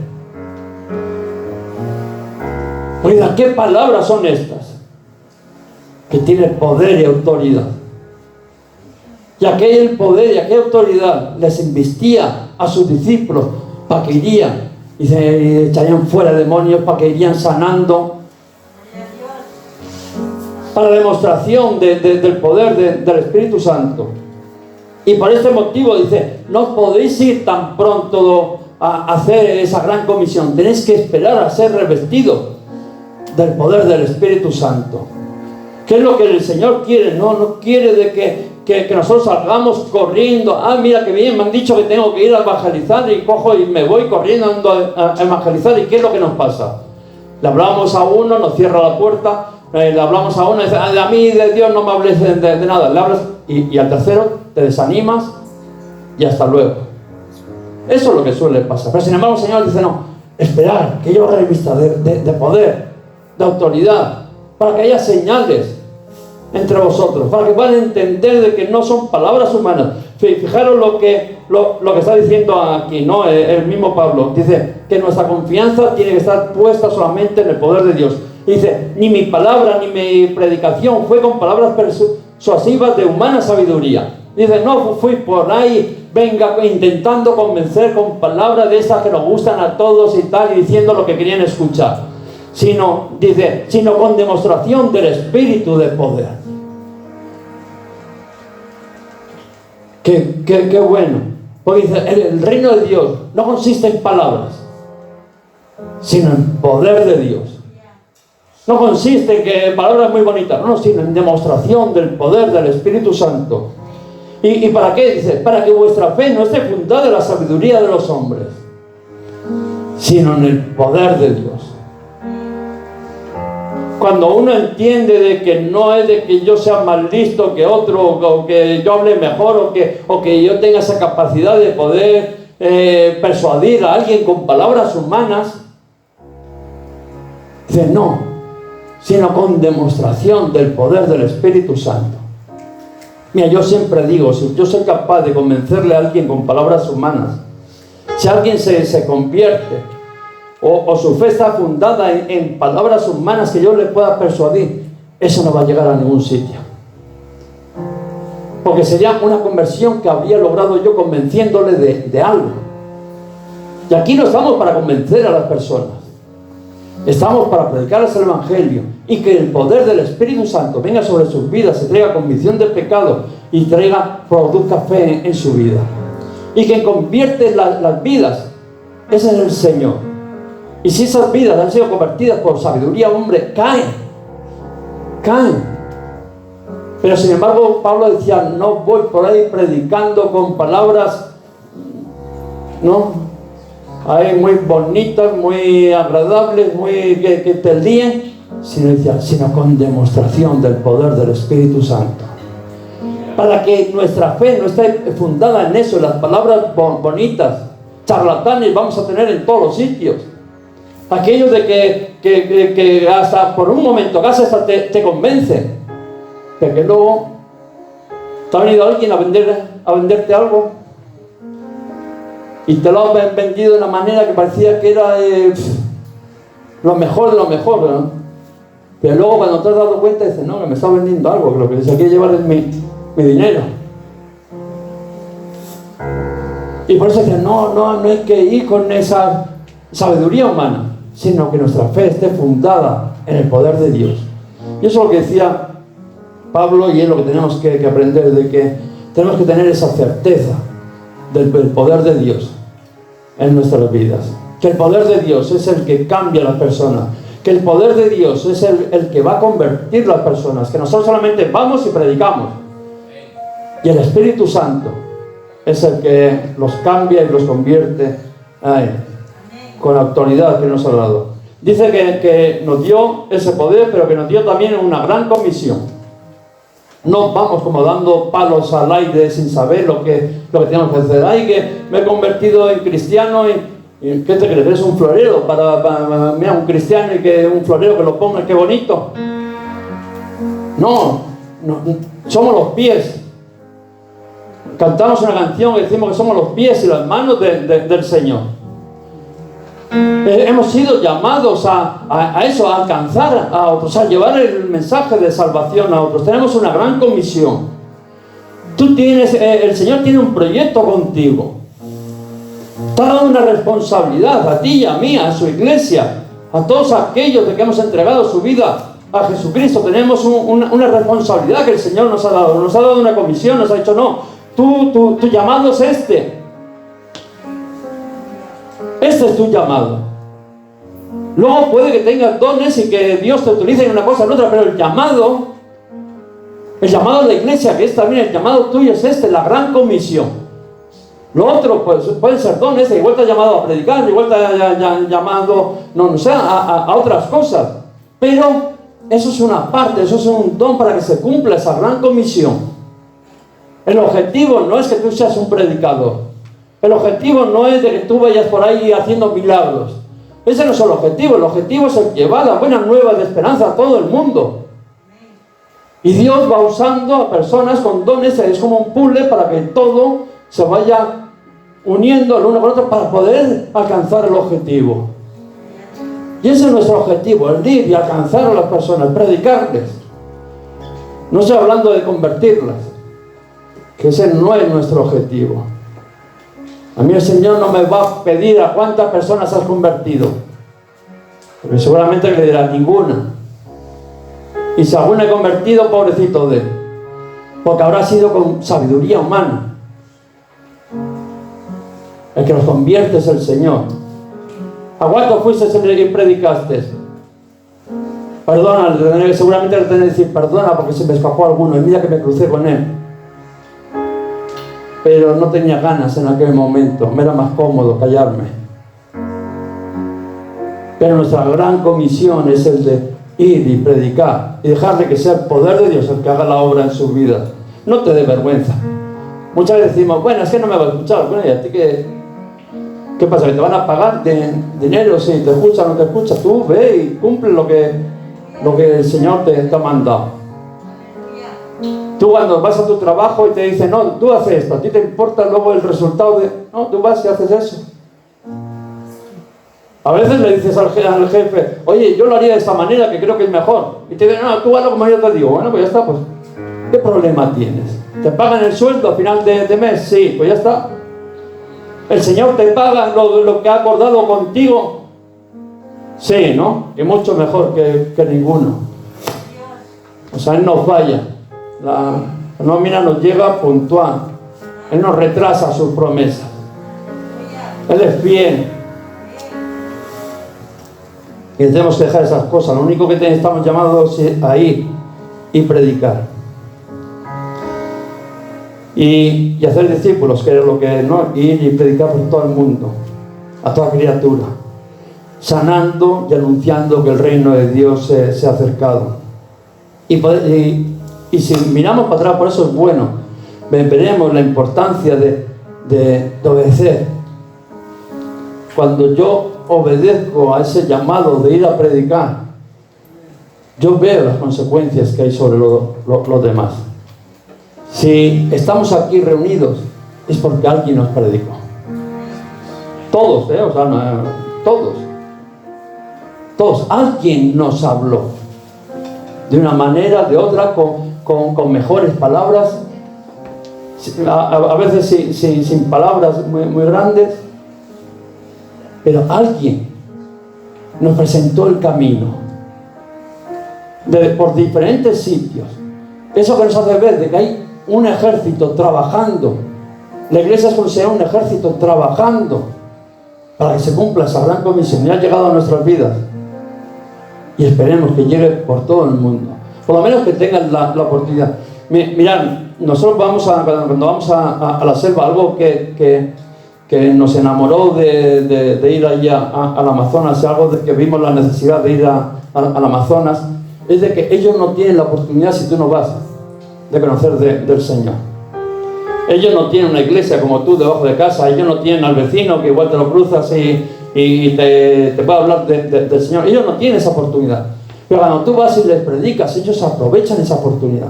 Oiga, ¿qué palabras son estas? Que tienen poder y autoridad. Y aquel poder y aquella autoridad les investía a sus discípulos para que irían y se echarían fuera demonios, para que irían sanando, para demostración del poder del Espíritu Santo. Y por este motivo dice, no podéis ir tan pronto a hacer esa gran comisión, tenéis que esperar a ser revestidos del poder del Espíritu Santo. ¿Qué es lo que el Señor quiere? No quiere de que nosotros salgamos corriendo. Mira que bien, me han dicho que tengo que ir a evangelizar, y cojo y me voy corriendo a evangelizar. ¿Y qué es lo que nos pasa? Le hablamos a uno, nos cierra la puerta, le hablamos a uno y dice, a mí de Dios no me hables de nada. Le hablas y al tercero te desanimas y hasta luego. Eso es lo que suele pasar. Pero sin embargo el Señor dice, no, esperar que yo revista de poder, de autoridad, para que haya señales entre vosotros, para que puedan entender de que no son palabras humanas. Fijaros lo que está diciendo aquí, ¿no? El mismo Pablo dice que nuestra confianza tiene que estar puesta solamente en el poder de Dios. Dice, ni mi palabra ni mi predicación fue con palabras persuasivas de humana sabiduría. Dice, no fui por ahí, venga, intentando convencer con palabras de esas que nos gustan a todos y tal, y diciendo lo que querían escuchar. Sino, dice, sino con demostración del Espíritu de poder. Qué bueno. Porque dice, el reino de Dios no consiste en palabras, sino en poder de Dios. No consiste en que palabras muy bonitas, no, sino en demostración del poder del Espíritu Santo. ¿Y para qué? Dice, para que vuestra fe no esté fundada en la sabiduría de los hombres, sino en el poder de Dios. Cuando uno entiende de que no es de que yo sea más listo que otro, o que yo hable mejor, o que yo tenga esa capacidad de poder persuadir a alguien con palabras humanas, dice, no, sino con demostración del poder del Espíritu Santo. Mira, yo siempre digo, si yo soy capaz de convencerle a alguien con palabras humanas, si alguien se convierte, o su fe está fundada en palabras humanas que yo le pueda persuadir, eso no va a llegar a ningún sitio. Porque sería una conversión que habría logrado yo convenciéndole de algo. Y aquí no estamos para convencer a las personas. Estamos para predicarles el Evangelio y que el poder del Espíritu Santo venga sobre sus vidas, se traiga convicción del pecado y produzca fe en su vida. Y que convierte las vidas, ese es el Señor. Y si esas vidas han sido convertidas por sabiduría, hombre, caen. Pero sin embargo, Pablo decía, no voy por ahí predicando con palabras, ¿no? Ahí muy bonitas, muy agradables, que te líen, sino con demostración del poder del Espíritu Santo. Para que nuestra fe no esté fundada en eso, en las palabras bonitas, charlatanes vamos a tener en todos los sitios. Aquellos de que hasta por un momento casi hasta te convence, pero que luego te ha venido alguien a venderte algo y te lo ha vendido de una manera que parecía que era lo mejor de lo mejor, ¿no? Pero luego cuando te has dado cuenta dices, no, que me está vendiendo algo, que lo que se quiere llevar es mi dinero. Y por eso dices, no hay que ir con esa sabiduría humana, sino que nuestra fe esté fundada en el poder de Dios. Y eso es lo que decía Pablo, y es lo que tenemos que aprender, de que tenemos que tener esa certeza del poder de Dios en nuestras vidas. Que el poder de Dios es el que cambia a las personas, que el poder de Dios es el que va a convertir las personas, que nosotros solamente vamos y predicamos, y el Espíritu Santo es el que los cambia y los convierte a Él, con la autoridad que nos ha dado. Dice que nos dio ese poder, pero que nos dio también una gran comisión. No vamos como dando palos al aire sin saber lo que tenemos que hacer. Ay, que me he convertido en cristiano y ¿qué te crees? ¿Eres un florero? Mira, un cristiano y que un florero que lo ponga, qué bonito. No, somos los pies. Cantamos una canción y decimos que somos los pies y las manos del Señor. Hemos sido llamados a eso, a alcanzar a otros, a llevar el mensaje de salvación a otros. Tenemos una gran comisión. El Señor tiene un proyecto contigo. Te ha dado una responsabilidad a ti y a mí, a su iglesia, a todos aquellos de que hemos entregado su vida a Jesucristo. Tenemos una responsabilidad que el Señor nos ha dado. Nos ha dado una comisión, nos ha dicho, no, tu llamado es este. Este es tu llamado. Luego puede que tengas dones y que Dios te utilice en una cosa o en otra, pero el llamado de la iglesia, que es también el llamado tuyo, es este, la gran comisión. Lo otro pues, pueden ser dones, igual te ha llamado a predicar, igual te ha llamado, a otras cosas. Pero eso es una parte, eso es un don para que se cumpla esa gran comisión. El objetivo no es que tú seas un predicador. El objetivo no es de que tú vayas por ahí haciendo milagros. Ese no es el objetivo es el llevar la buena nueva de esperanza a todo el mundo. Y Dios va usando a personas con dones, es como un puzzle para que todo se vaya uniendo el uno con el otro para poder alcanzar el objetivo. Y ese es nuestro objetivo, el ir y alcanzar a las personas, predicarles. No estoy hablando de convertirlas, que ese no es nuestro objetivo. A mí el Señor no me va a pedir a cuántas personas has convertido, porque seguramente le dirá ninguna. Y si alguna he convertido, pobrecito de él, porque habrá sido con sabiduría humana. El que los convierte es el Señor. ¿A cuánto fuiste y predicaste? Perdona, seguramente le tendré que decir perdona porque se me escapó alguno. Y mira que me crucé con él. Pero no tenía ganas en aquel momento. Me era más cómodo callarme. Pero nuestra gran comisión es el de ir y predicar y dejarle que sea el poder de Dios el que haga la obra en su vida. No te dé vergüenza. Muchas veces decimos, bueno, es que no me va a escuchar. Bueno, ¿y a ti qué pasa? ¿Que te van a pagar dinero si te escucha o no te escucha? Tú ve y cumple lo que el Señor te ha mandado. Tú cuando vas a tu trabajo y te dicen, no, tú haces esto, a ti te importa luego el resultado de... No, tú vas y haces eso. A veces le dices al jefe, oye, yo lo haría de esta manera que creo que es mejor. Y te dicen, no, tú hazlo como yo te digo. Bueno, pues ya está, pues. ¿Qué problema tienes? ¿Te pagan el sueldo a final de mes? Sí, pues ya está. ¿El Señor te paga lo que ha acordado contigo? Sí, ¿no? Y mucho mejor que ninguno. O sea, Él no falla. La nómina nos llega puntual. Él nos retrasa sus promesas. Él es fiel. Y tenemos que dejar esas cosas. Lo único que estamos llamados a ir y predicar. Y hacer discípulos, que es lo que no, ir y predicar por todo el mundo, a toda criatura, sanando y anunciando que el reino de Dios se ha acercado. Y si miramos para atrás, por eso es bueno, veremos la importancia de obedecer. Cuando yo obedezco a ese llamado de ir a predicar, yo veo las consecuencias que hay sobre los demás. Si estamos aquí reunidos, es porque alguien nos predicó. Todos, o sea, no, todos. Alguien nos habló. De una manera, de otra, con mejores palabras. A veces sin palabras muy grandes. Pero alguien nos presentó el camino. Por diferentes sitios. Eso que nos hace ver de que hay un ejército trabajando. La iglesia es como si fuera un ejército trabajando para que se cumpla esa gran comisión. Y ha llegado a nuestras vidas. Y esperemos que llegue por todo el mundo. Por lo menos que tengan la oportunidad. Mirad, nosotros cuando vamos a la selva, algo que nos enamoró de ir allá al Amazonas, algo de que vimos la necesidad de ir al Amazonas, es de que ellos no tienen la oportunidad, si tú no vas, de conocer del Señor. Ellos no tienen una iglesia como tú debajo de casa. Ellos no tienen al vecino que igual te lo cruzas y te puede hablar del Señor. Ellos no tienen esa oportunidad. Pero cuando tú vas y les predicas, ellos aprovechan esa oportunidad.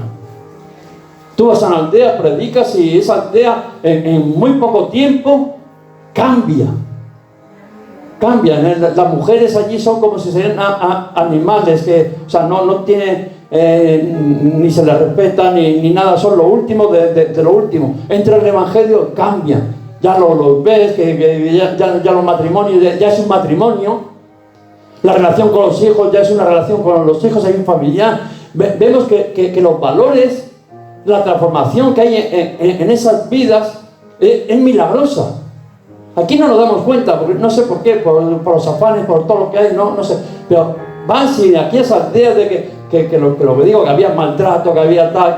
Tú vas a una aldea, predicas y esa aldea en muy poco tiempo cambia. Las mujeres allí son como si sean animales que, o sea, no tienen ni se les respeta ni nada, son lo último de lo último. Entra el evangelio, cambia. Ya lo ves, que ya los matrimonios, ya es un matrimonio. La relación con los hijos ya es una relación con los hijos, hay un familiar. Vemos que los valores, la transformación que hay en esas vidas es milagrosa. Aquí no nos damos cuenta, porque no sé por qué, por los afanes, por todo lo que hay, no sé. Pero vas y aquí esas ideas de que lo que digo, que había maltrato, que había tal,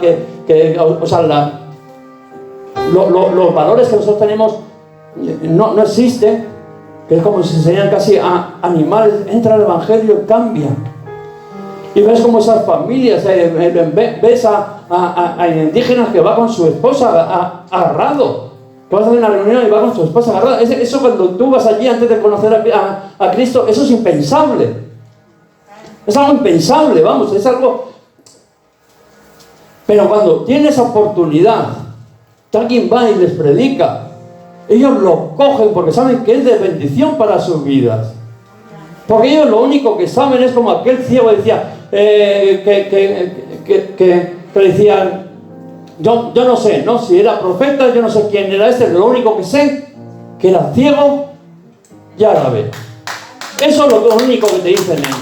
o sea, los valores que nosotros tenemos no existen, que es como si serían casi animales. Entra el evangelio y cambia. Y ves como esas familias, ves a indígenas que va con su esposa agarrado. Vas a hacer una reunión y va con su esposa agarrada. Eso cuando tú vas allí antes de conocer a Cristo, eso es impensable. Es algo impensable, vamos, es algo... Pero cuando tienes oportunidad, que alguien va y les predica, ellos lo cogen porque saben que es de bendición para sus vidas. Porque ellos lo único que saben es como aquel ciego decía, que decían, yo no sé, ¿no? Si era profeta, yo no sé quién era lo único que sé, que era ciego y ahora ve. Eso es lo único que te dicen ellos.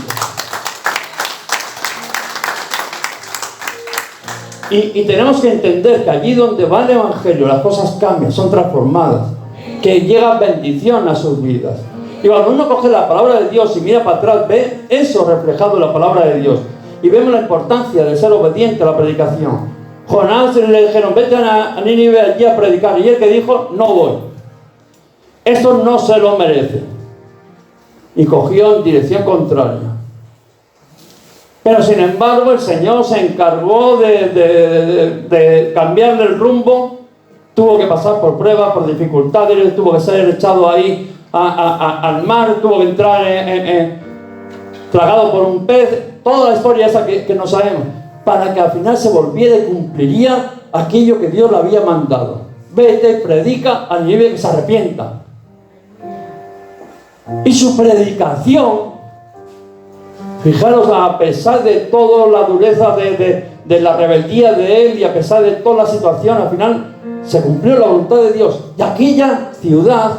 Y tenemos que entender que allí donde va el Evangelio las cosas cambian, son transformadas, que llega bendición a sus vidas. Y cuando uno coge la palabra de Dios y mira para atrás, ve eso reflejado en la palabra de Dios. Y vemos la importancia de ser obediente a la predicación. Jonás le dijeron, vete a Nínive allí a predicar. Y él que dijo, no voy. Esto no se lo merece. Y cogió en dirección contraria. Pero sin embargo el Señor se encargó de cambiarle el rumbo. Tuvo que pasar por pruebas, por dificultades, tuvo que ser echado ahí al mar, tuvo que entrar tragado por un pez, toda la historia esa que no sabemos, para que al final se volviera y cumpliría aquello que Dios le había mandado. Vete, predica a Nínive que se arrepienta. Y su predicación, fijaros, a pesar de toda la dureza de la rebeldía de él y a pesar de toda la situación, al final se cumplió la voluntad de Dios. Y aquella ciudad,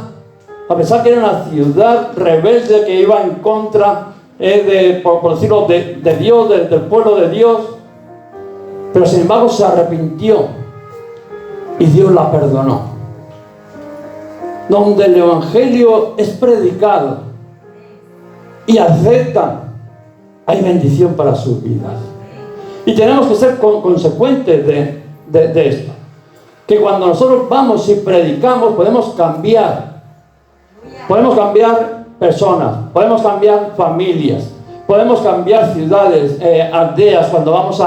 a pesar que era una ciudad rebelde que iba en contra, por decirlo, de Dios, del pueblo de Dios, pero sin embargo se arrepintió y Dios la perdonó. Donde el Evangelio es predicado y aceptan, hay bendición para sus vidas. Y tenemos que ser consecuentes de esto. Que cuando nosotros vamos y predicamos, podemos cambiar. Podemos cambiar personas, podemos cambiar familias, podemos cambiar ciudades, aldeas, cuando vamos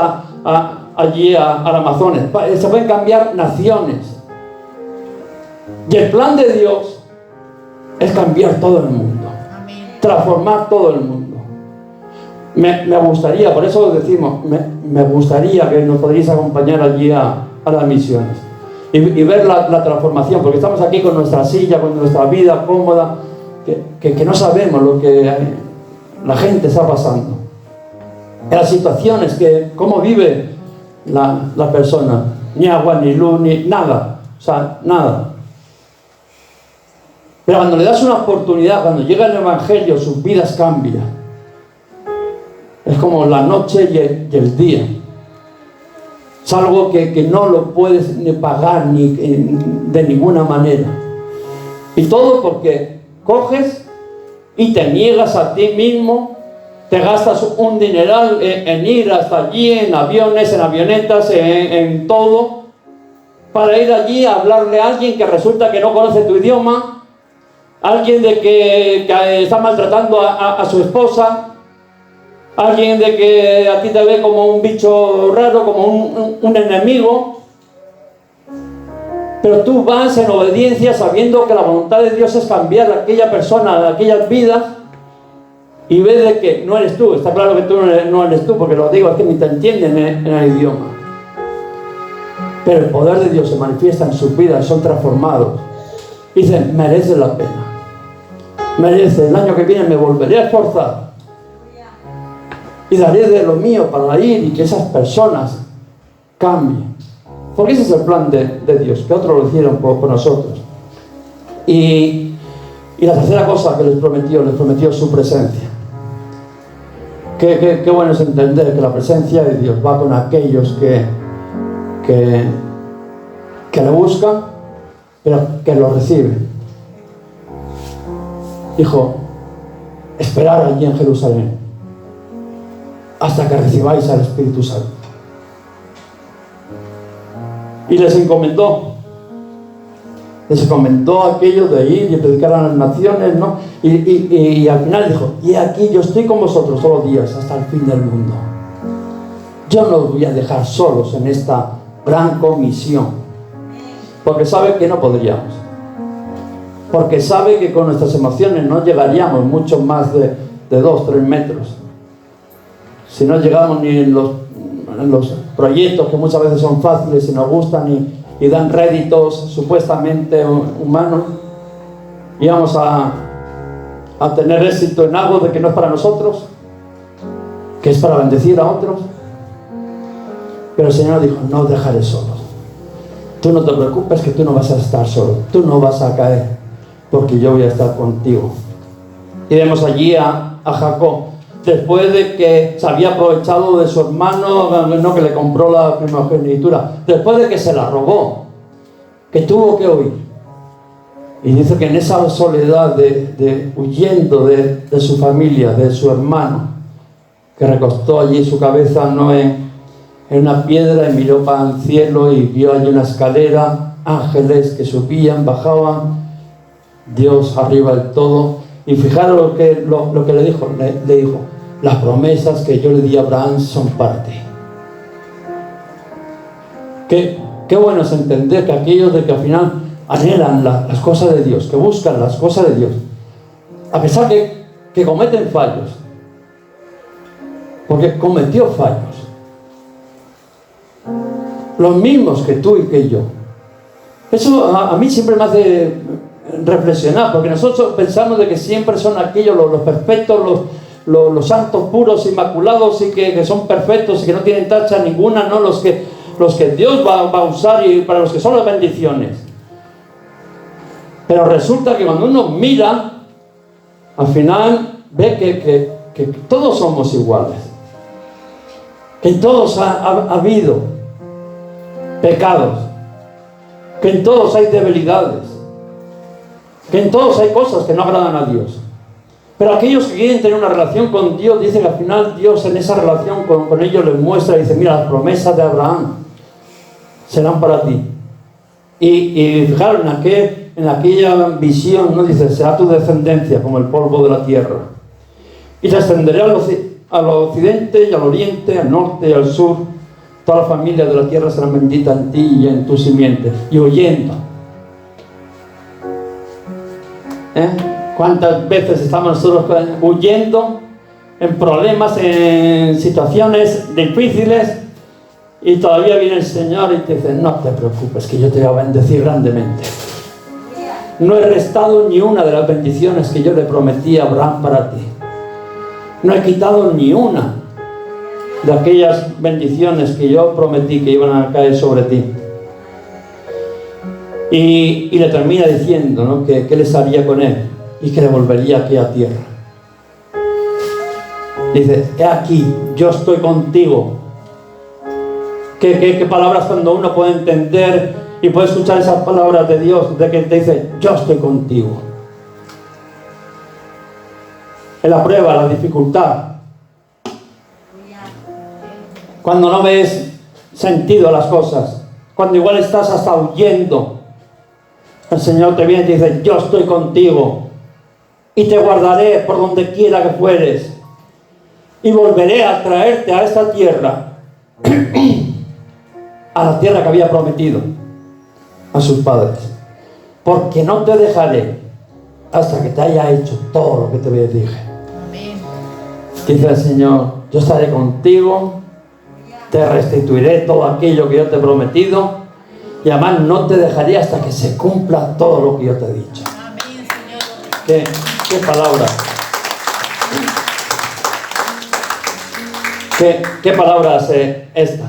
allí al Amazonas. Se pueden cambiar naciones. Y el plan de Dios es cambiar todo el mundo. Transformar todo el mundo. Me gustaría, por eso decimos, me gustaría que nos podríais acompañar allí a las misiones y ver la transformación, porque estamos aquí con nuestra silla, con nuestra vida cómoda, que no sabemos lo que la gente está pasando, en las situaciones, cómo vive la persona, ni agua, ni luz, ni nada, o sea, nada. Pero cuando le das una oportunidad, cuando llega el Evangelio, sus vidas cambian. Es como la noche y el día. Es algo que no lo puedes ni pagar de ninguna manera. Y todo porque coges y te niegas a ti mismo, te gastas un dineral en ir hasta allí, en aviones, en avionetas, en todo, para ir allí a hablarle a alguien que resulta que no conoce tu idioma, alguien de que está maltratando a su esposa, alguien de que a ti te ve como un bicho raro, como un enemigo. Pero tú vas en obediencia sabiendo que la voluntad de Dios es cambiar a aquella persona, a aquellas vidas, y ves de que no eres tú. Está claro que tú no eres tú, porque lo digo, es que ni te entienden en el idioma. Pero el poder de Dios se manifiesta en sus vidas, son transformados. Dicen, merece la pena. Merece, el año que viene me volveré a esforzar. Y daré de lo mío para ir y que esas personas cambien. Porque ese es el plan de Dios, que otros lo hicieron por nosotros. Y la tercera cosa que les prometió su presencia. Qué bueno es entender que la presencia de Dios va con aquellos que le buscan, pero que lo reciben. Dijo, esperar allí en Jerusalén hasta que recibáis al Espíritu Santo. Y les encomendó aquello de ir y predicar a las naciones, ¿no? Y al final dijo, y aquí yo estoy con vosotros todos los días hasta el fin del mundo. Yo no os voy a dejar solos en esta gran comisión, porque sabe que no podríamos, porque sabe que con nuestras emociones no llegaríamos mucho más de 2-3 metros, si no llegamos ni en los proyectos que muchas veces son fáciles y nos gustan y dan réditos supuestamente humanos, y vamos a a tener éxito en algo de que no es para nosotros, que es para bendecir a otros. Pero el Señor dijo: no os dejaré solos. Tú no te preocupes, que tú no vas a estar solo, tú no vas a caer, porque yo voy a estar contigo. Y vemos allí a Jacob, después de que se había aprovechado de su hermano, no, que le compró la primogenitura, después de que se la robó, que tuvo que huir. Y dice que en esa soledad huyendo de su familia, de su hermano, que recostó allí su cabeza no en una piedra y miró para el cielo y vio allí una escalera, ángeles que subían, bajaban, Dios arriba del todo. Y fijaros lo que le dijo, le dijo: las promesas que yo le di a Abraham son para ti. Qué bueno es entender que aquellos de que al final anhelan las cosas de Dios, que buscan las cosas de Dios, a pesar que cometen fallos, porque cometió fallos, los mismos que tú y que yo. Eso a mí siempre me hace reflexionar, porque nosotros pensamos de que siempre son aquellos los perfectos, los santos puros, inmaculados, y que son perfectos y que no tienen tacha ninguna, ¿no? Los que Dios va a usar, y para los que son las bendiciones. Pero resulta que cuando uno mira, al final ve que todos somos iguales, que en todos ha habido pecados, que en todos hay debilidades, que en todos hay cosas que no agradan a Dios. Pero aquellos que quieren tener una relación con Dios, dicen que al final Dios en esa relación con ellos les muestra y dice: mira, las promesas de Abraham serán para ti. Y fijaros, en aquella visión, ¿no? Dice: será tu descendencia como el polvo de la tierra. Y te extenderé al occidente y al oriente, al norte y al sur. Todas las familias de la tierra serán benditas en ti y en tu simiente. Y huyendo. ¿Cuántas veces estamos nosotros huyendo en problemas, en situaciones difíciles, y todavía viene el Señor y te dice: no te preocupes, que yo te voy a bendecir grandemente? No he restado ni una de las bendiciones que yo le prometí a Abraham para ti. No he quitado ni una de aquellas bendiciones que yo prometí que iban a caer sobre ti. Y le termina diciendo, ¿no?, que les haría con él y que le volvería aquí a tierra. Dice: he aquí, yo estoy contigo. ¿Qué palabras cuando uno puede entender y puede escuchar esas palabras de Dios, de que te dice: yo estoy contigo? En la prueba, la dificultad, cuando no ves sentido a las cosas, cuando igual estás hasta huyendo, el Señor te viene y te dice: yo estoy contigo y te guardaré por donde quiera que fueres, y volveré a traerte a esta tierra, a la tierra que había prometido a sus padres, porque no te dejaré hasta que te haya hecho todo lo que te dije. Amén. Dice el Señor: yo estaré contigo, te restituiré todo aquello que yo te he prometido, y además no te dejaré hasta que se cumpla todo lo que yo te he dicho. Amén, Señor. ¿Qué palabra? ¿Qué palabra es esta?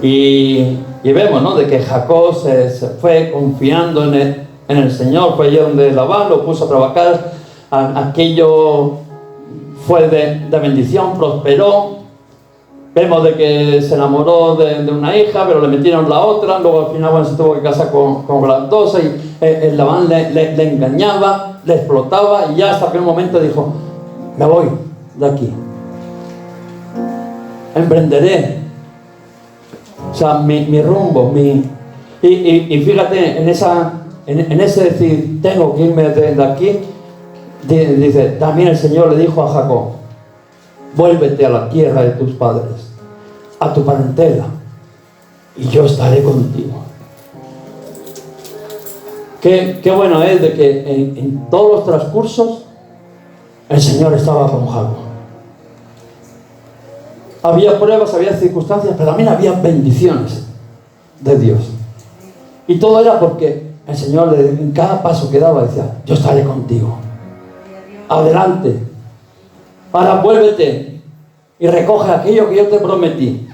Y vemos, ¿no?, de que Jacob se fue confiando en el Señor. Fue allí donde Labán lo puso a trabajar. Aquello fue de bendición, prosperó. Vemos de que se enamoró de una hija, pero le metieron la otra. Luego al final, bueno, se tuvo que casar con las dos, y el Labán le engañaba, le explotaba, y ya hasta aquel momento dijo: me voy de aquí, emprenderé, o sea, mi rumbo, y fíjate en ese decir: tengo que irme de aquí. Dice, también el Señor le dijo a Jacob: vuélvete a la tierra de tus padres, a tu parentela, y yo estaré contigo. Qué bueno es de que en todos los transcursos el Señor estaba con Jacob. Había pruebas, había circunstancias, pero también había bendiciones de Dios. Y todo era porque el Señor, en cada paso que daba, decía: yo estaré contigo. adelante. Ahora vuélvete y recoge aquello que yo te prometí.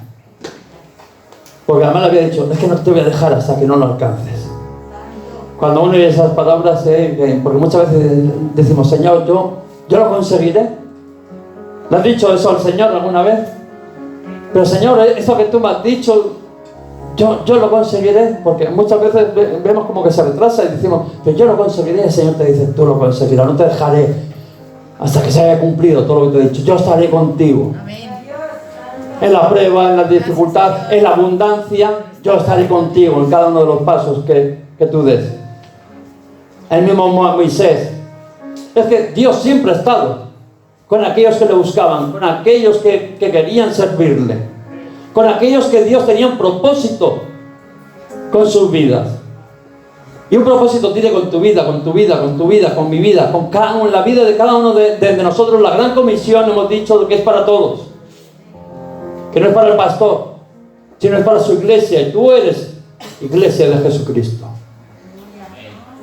Porque además le había dicho, es que no te voy a dejar hasta que no lo alcances. Cuando uno oye esas palabras, porque muchas veces decimos, Señor, yo lo conseguiré. ¿Le has dicho eso al Señor alguna vez? Pero Señor, eso que tú me has dicho, yo lo conseguiré. Porque muchas veces vemos como que se retrasa y decimos, pero yo lo conseguiré. El Señor te dice, tú lo conseguirás, no te dejaré hasta que se haya cumplido todo lo que te he dicho. Yo estaré contigo. Amén. En la prueba, en la dificultad, en la abundancia, yo estaré contigo en cada uno de los pasos que tú des. El mismo Moisés. Es que Dios siempre ha estado con aquellos que le buscaban, con aquellos que querían servirle, con aquellos que Dios tenía un propósito con sus vidas. Y un propósito tiene con tu vida, con tu vida, con tu vida, con mi vida, con la vida de cada uno de nosotros. La gran comisión hemos dicho que es para todos, que no es para el pastor, sino es para su iglesia, y tú eres iglesia de Jesucristo.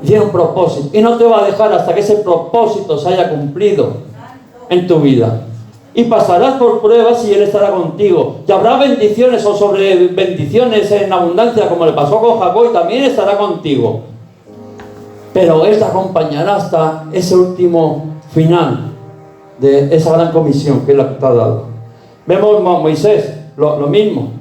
Y tiene un propósito, y no te va a dejar hasta que ese propósito se haya cumplido en tu vida. Y pasarás por pruebas y Él estará contigo. Y habrá bendiciones o sobre bendiciones en abundancia, como le pasó con Jacob, y también estará contigo. Pero Él te acompañará hasta ese último final de esa gran comisión que Él te ha dado. Vemos a Moisés, lo mismo.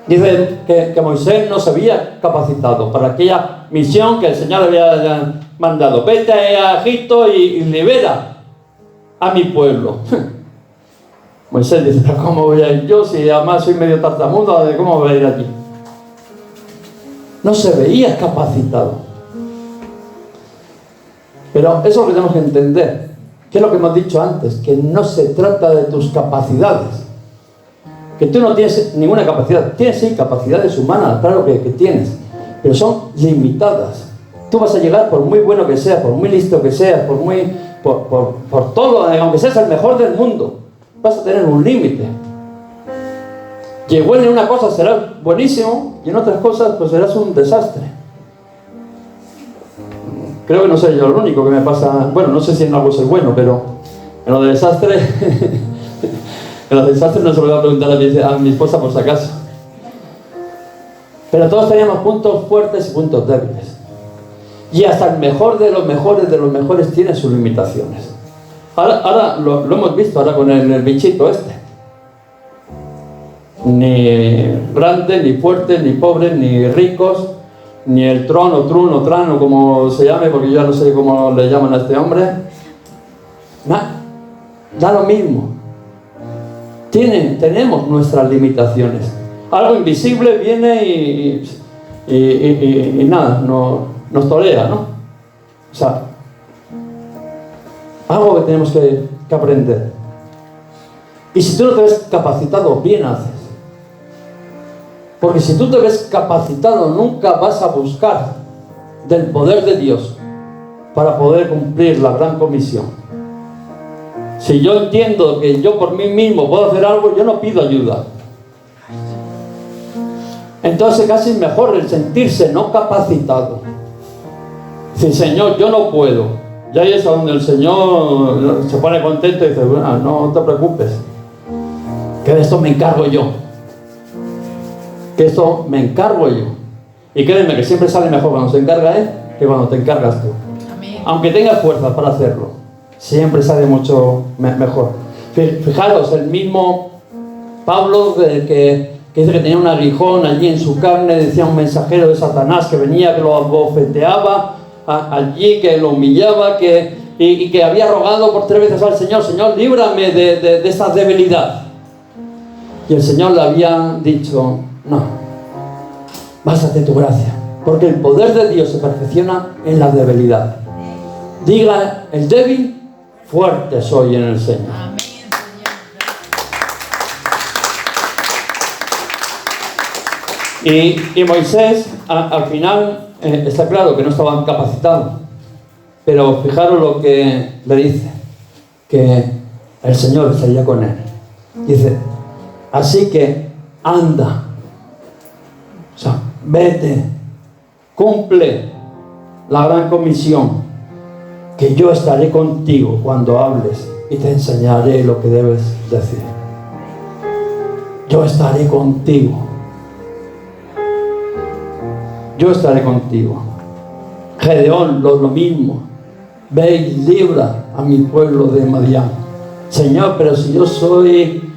Dice que Moisés no se había capacitado para aquella misión que el Señor le había mandado. Vete a Egipto y libera a mi pueblo. Moisés dice, pero ¿cómo voy a ir yo si además soy medio tartamudo? ¿Cómo voy a ir allí? No se veía capacitado. Pero eso es lo que tenemos que entender. ¿Qué es lo que hemos dicho antes? Que no se trata de tus capacidades. Que tú no tienes ninguna capacidad. Tienes sí capacidades humanas, claro que tienes, pero son limitadas. Tú vas a llegar por muy bueno que seas, por muy listo que seas, por todo, aunque seas el mejor del mundo, vas a tener un límite. Y bueno, en una cosa serás buenísimo y en otras cosas pues serás un desastre. Creo que no soy yo lo único que me pasa. Bueno, no sé si en algo soy bueno, pero en lo de desastre en los desastres no se lo voy a preguntar a mi esposa por si acaso. Pero todos teníamos puntos fuertes y puntos débiles. Y hasta el mejor de los mejores tiene sus limitaciones. Ahora lo hemos visto ahora con el bichito este. Ni grandes, ni fuertes, ni pobres, ni ricos, ni el truno, como se llame, porque yo ya no sé cómo le llaman a este hombre. Da lo mismo. Tenemos nuestras limitaciones. Algo invisible viene y nada, nos tolera, ¿no? O sea, algo que tenemos que aprender. Y si tú no te ves capacitado, bien haces. Porque si tú te ves capacitado, nunca vas a buscar del poder de Dios para poder cumplir la gran comisión. Si yo entiendo que yo por mí mismo puedo hacer algo, yo no pido ayuda. Entonces casi es mejor el sentirse no capacitado. Si Señor, yo no puedo. Ya ahí es donde el Señor se pone contento y dice, bueno, no te preocupes, que de esto me encargo yo. Que esto me encargo yo. Y créeme que siempre sale mejor cuando se encarga Él que cuando te encargas tú. Amén. Aunque tengas fuerza para hacerlo, siempre sale mucho mejor. Fijaros, el mismo Pablo que dice que tenía un aguijón allí en su carne, decía un mensajero de Satanás que venía, que lo abofeteaba allí, que lo humillaba, y que había rogado por 3 veces al Señor, Señor, líbrame de esta debilidad. Y el Señor le había dicho, no, bástate tu gracia, porque el poder de Dios se perfecciona en la debilidad. Diga el débil, fuerte soy en el Señor. Amén, Y Moisés, al final, está claro que no estaban capacitados. Pero fijaros lo que le dice, que el Señor estaría con él. Dice, así que anda. O sea, vete, cumple la gran comisión. que yo estaré contigo cuando hables y te enseñaré lo que debes decir. Yo estaré contigo. Yo estaré contigo. Gedeón, lo mismo. Ve y libra a mi pueblo de Madián. Señor, pero si yo soy,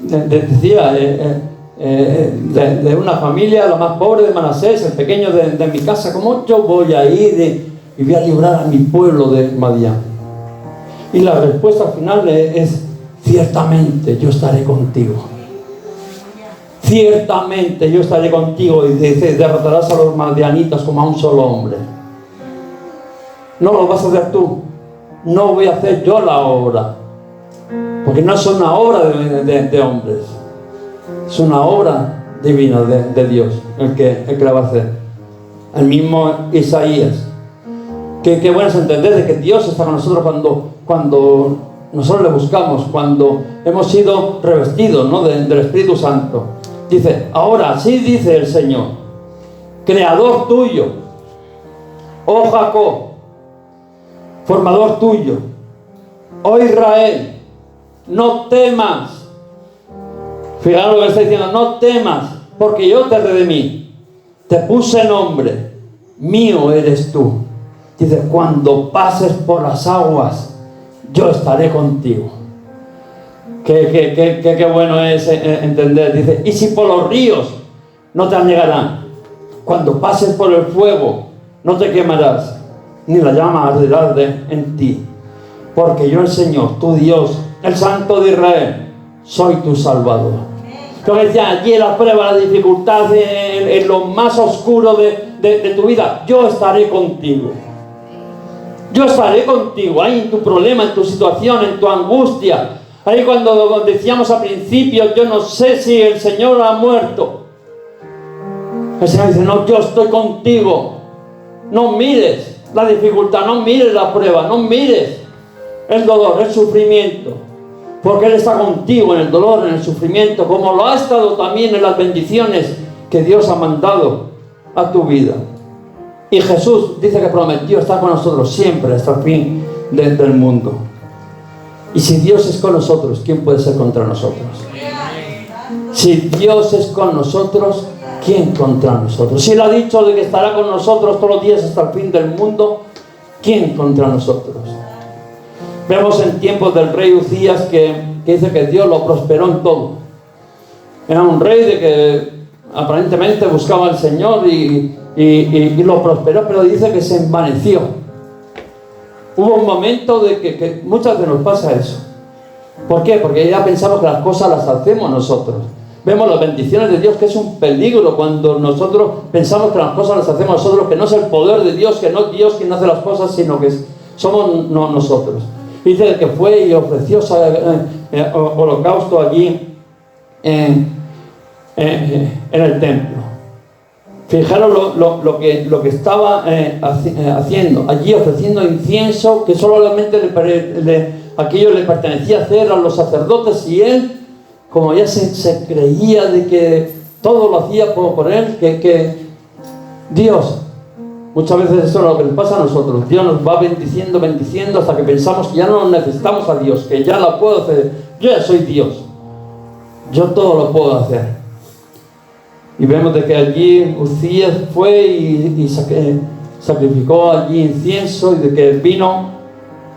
decía, de una familia, la más pobre de Manasés, el pequeño de mi casa, ¿cómo yo voy a ir y voy a librar a mi pueblo de Madián? Y la respuesta final es: ciertamente yo estaré contigo. Ciertamente yo estaré contigo, y dice: derrotarás a los madianitas como a un solo hombre. No lo vas a hacer tú, no voy a hacer yo la obra, porque no es una obra de hombres, es una obra divina de Dios el que la va a hacer. El mismo Isaías. Qué bueno es entender de que Dios está con nosotros cuando nosotros le buscamos, cuando hemos sido revestidos, ¿no?, del Espíritu Santo. Dice: ahora sí, dice el Señor, creador tuyo, oh Jacob, formador tuyo, oh Israel, no temas. Fijaros lo que está diciendo: no temas, porque yo te redimí, te puse nombre, mío eres tú. Dice: cuando pases por las aguas, yo estaré contigo. Qué bueno es entender. Dice: y si por los ríos, no te anegarán. Cuando pases por el fuego, no te quemarás, ni la llama arderá en ti. Porque yo, el Señor, tu Dios, el Santo de Israel, soy tu Salvador. Como decía, allí en la prueba, la dificultad, en lo más oscuro de tu vida, yo estaré contigo. Yo estaré contigo, ahí en tu problema, en tu situación, en tu angustia. Ahí cuando decíamos al principio: yo no sé si el Señor ha muerto. El Señor dice: no, yo estoy contigo. No mires la dificultad, no mires la prueba, no mires el dolor, el sufrimiento, porque Él está contigo en el dolor, en el sufrimiento, como lo ha estado también en las bendiciones que Dios ha mandado a tu vida. Y Jesús dice que prometió estar con nosotros siempre hasta el fin del mundo. Y si Dios es con nosotros, ¿quién puede ser contra nosotros? Si Dios es con nosotros, ¿quién contra nosotros? Si Él ha dicho de que estará con nosotros todos los días hasta el fin del mundo, ¿quién contra nosotros? Vemos en tiempos del rey Uzías que dice que Dios lo prosperó en todo. Era un rey de que aparentemente buscaba al Señor y lo prosperó, pero dice que se envaneció. Hubo un momento de que muchas veces nos pasa eso. ¿Por qué? Porque ya pensamos que las cosas las hacemos nosotros. Vemos las bendiciones de Dios, que es un peligro cuando nosotros pensamos que las cosas las hacemos nosotros, que no es el poder de Dios, que no es Dios quien hace las cosas, sino que somos nosotros. Dice que fue y ofreció holocausto allí en el templo. Fijaros lo que estaba haciendo allí, ofreciendo incienso, que solamente aquello le pertenecía hacer a los sacerdotes, y él, como ya se creía de que todo lo hacía por él, que Dios, muchas veces eso es lo que nos pasa a nosotros. Dios nos va bendiciendo hasta que pensamos que ya no necesitamos a Dios, que ya lo puedo hacer. Yo ya soy Dios, yo todo lo puedo hacer. Y vemos de que allí Uzías fue y sacrificó allí incienso, y de que vino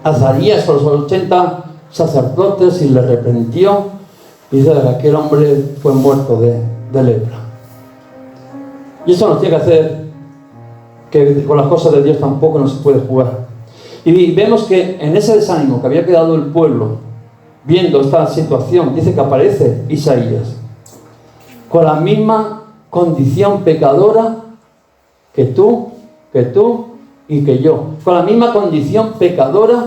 Azarías con los 80 sacerdotes y le reprendió, y dice que aquel hombre fue muerto de lepra. Y eso nos tiene que hacer que con las cosas de Dios tampoco no se puede jugar. Y vemos que en ese desánimo que había quedado el pueblo viendo esta situación, dice que aparece Isaías con la misma condición pecadora que tú y que yo, con la misma condición pecadora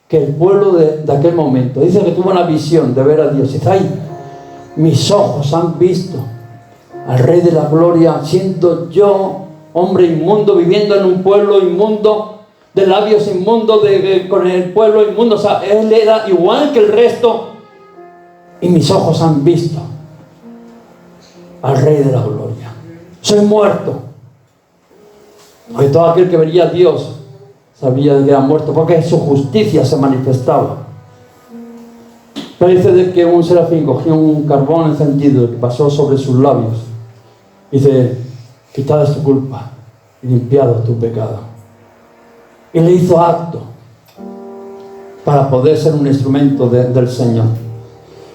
que el pueblo de aquel momento. Dice que tuvo una visión de ver a Dios. Dice: ay, mis ojos han visto al Rey de la Gloria, siendo yo hombre inmundo, viviendo en un pueblo inmundo, de labios inmundos, con el pueblo inmundo. O sea, él era igual que el resto, y mis ojos han visto al Rey de la Gloria. Soy muerto, porque todo aquel que vería a Dios sabía que era muerto, porque su justicia se manifestaba. Pero dice de que un serafín cogió un carbón encendido que pasó sobre sus labios. Dice, quitada es tu culpa y limpiado tu pecado. Y le hizo acto para poder ser un instrumento del Señor.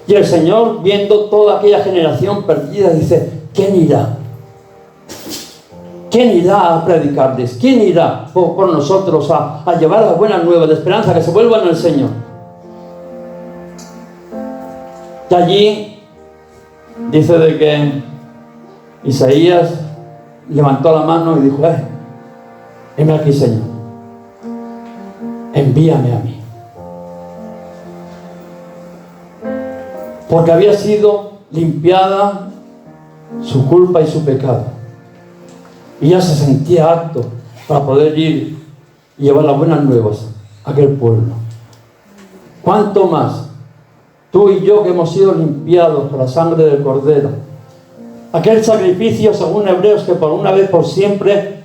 Y el Señor, viendo toda aquella generación perdida, dice, ¿quién irá? ¿Quién irá a predicarles? ¿Quién irá por nosotros a llevar las buenas nuevas de esperanza, que se vuelvan al Señor? Y allí dice de que Isaías levantó la mano y dijo, heme aquí, Señor, envíame a mí. Porque había sido limpiada su culpa y su pecado. Y ya se sentía apto para poder ir y llevar las buenas nuevas a aquel pueblo. ¿Cuánto más tú y yo, que hemos sido limpiados por la sangre del Cordero? Aquel sacrificio, según Hebreos, que por una vez por siempre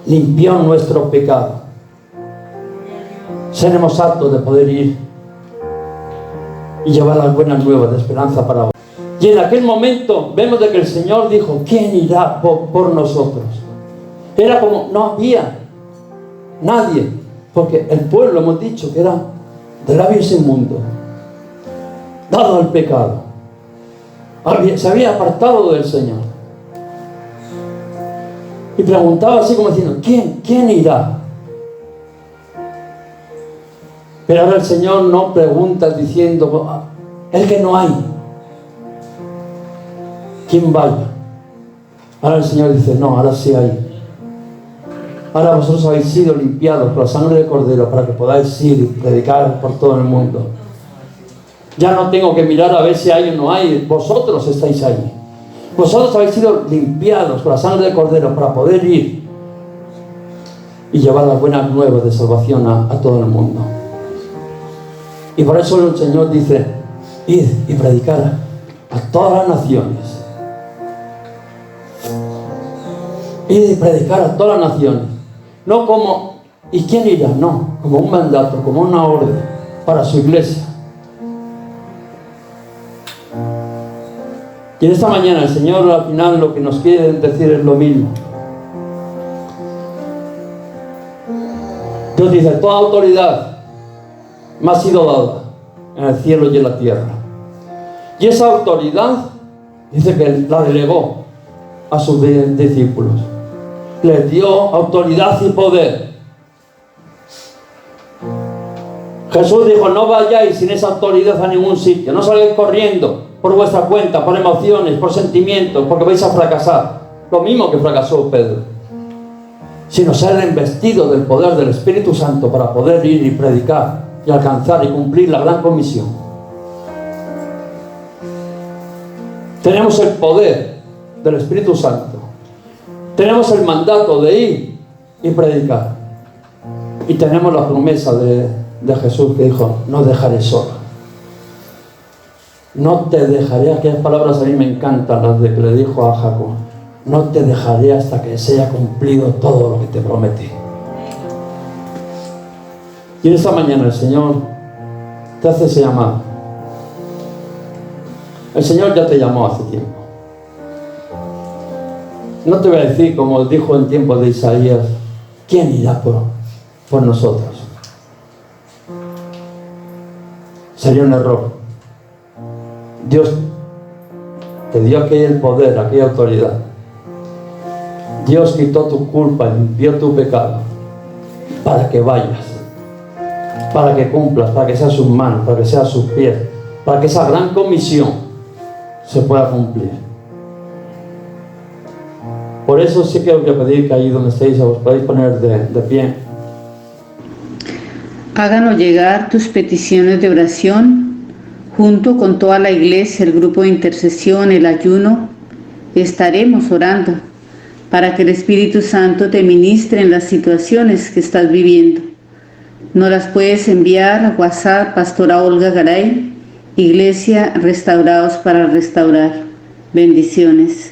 limpió nuestro pecado. Seremos aptos de poder ir y llevar las buenas nuevas de esperanza para vosotros. Y en aquel momento vemos de que el Señor dijo, ¿quién irá por nosotros? Era como, no había nadie, porque el pueblo, hemos dicho, que era de labios inmundos, dado al pecado, se había apartado del Señor. Y preguntaba así como diciendo, ¿quién irá? Pero ahora el Señor no pregunta diciendo, el que no hay, ¿quién vaya? Ahora el Señor dice, no, ahora sí hay. Ahora vosotros habéis sido limpiados por la sangre del Cordero para que podáis ir y predicar por todo el mundo. Ya no tengo que mirar a ver si hay o no hay, vosotros estáis ahí. Vosotros habéis sido limpiados por la sangre del Cordero para poder ir y llevar las buenas nuevas de salvación a todo el mundo. Y por eso el Señor dice, id y predicar a todas las naciones. Id y predicar a todas las naciones. No como, ¿y quién irá? No, como un mandato, como una orden para su iglesia. Y en esta mañana el Señor al final lo que nos quiere decir es lo mismo. Dios dice, toda autoridad me ha sido dada en el cielo y en la tierra. Y esa autoridad dice que la delegó a sus discípulos. Les dio autoridad y poder. Jesús dijo, no vayáis sin esa autoridad a ningún sitio. No salgáis corriendo por vuestra cuenta, por emociones, por sentimientos, porque vais a fracasar. Lo mismo que fracasó Pedro. Sino ser investidos del poder del Espíritu Santo para poder ir y predicar y alcanzar y cumplir la gran comisión. Tenemos el poder del Espíritu Santo. Tenemos el mandato de ir y predicar. Y tenemos la promesa de Jesús que dijo, no dejaré solo. No te dejaré. Aquellas palabras a mí me encantan, las de que le dijo a Jacob. No te dejaré hasta que se haya cumplido todo lo que te prometí. Y en esta mañana el Señor te hace ese llamado. El Señor ya te llamó hace tiempo. No te voy a decir, como dijo en tiempos de Isaías, ¿quién irá por nosotros? Sería un error. Dios te dio aquel poder, aquella autoridad. Dios quitó tu culpa, limpió tu pecado para que vayas, para que cumplas, para que sea sus manos, para que sea sus pies, para que esa gran comisión se pueda cumplir. Por eso sí que os voy a pedir que ahí donde estéis os podéis poner de pie. Háganos llegar tus peticiones de oración junto con toda la iglesia, el grupo de intercesión, el ayuno. Estaremos orando para que el Espíritu Santo te ministre en las situaciones que estás viviendo. Nos las puedes enviar a WhatsApp, Pastora Olga Garay, Iglesia Restaurados para Restaurar. Bendiciones.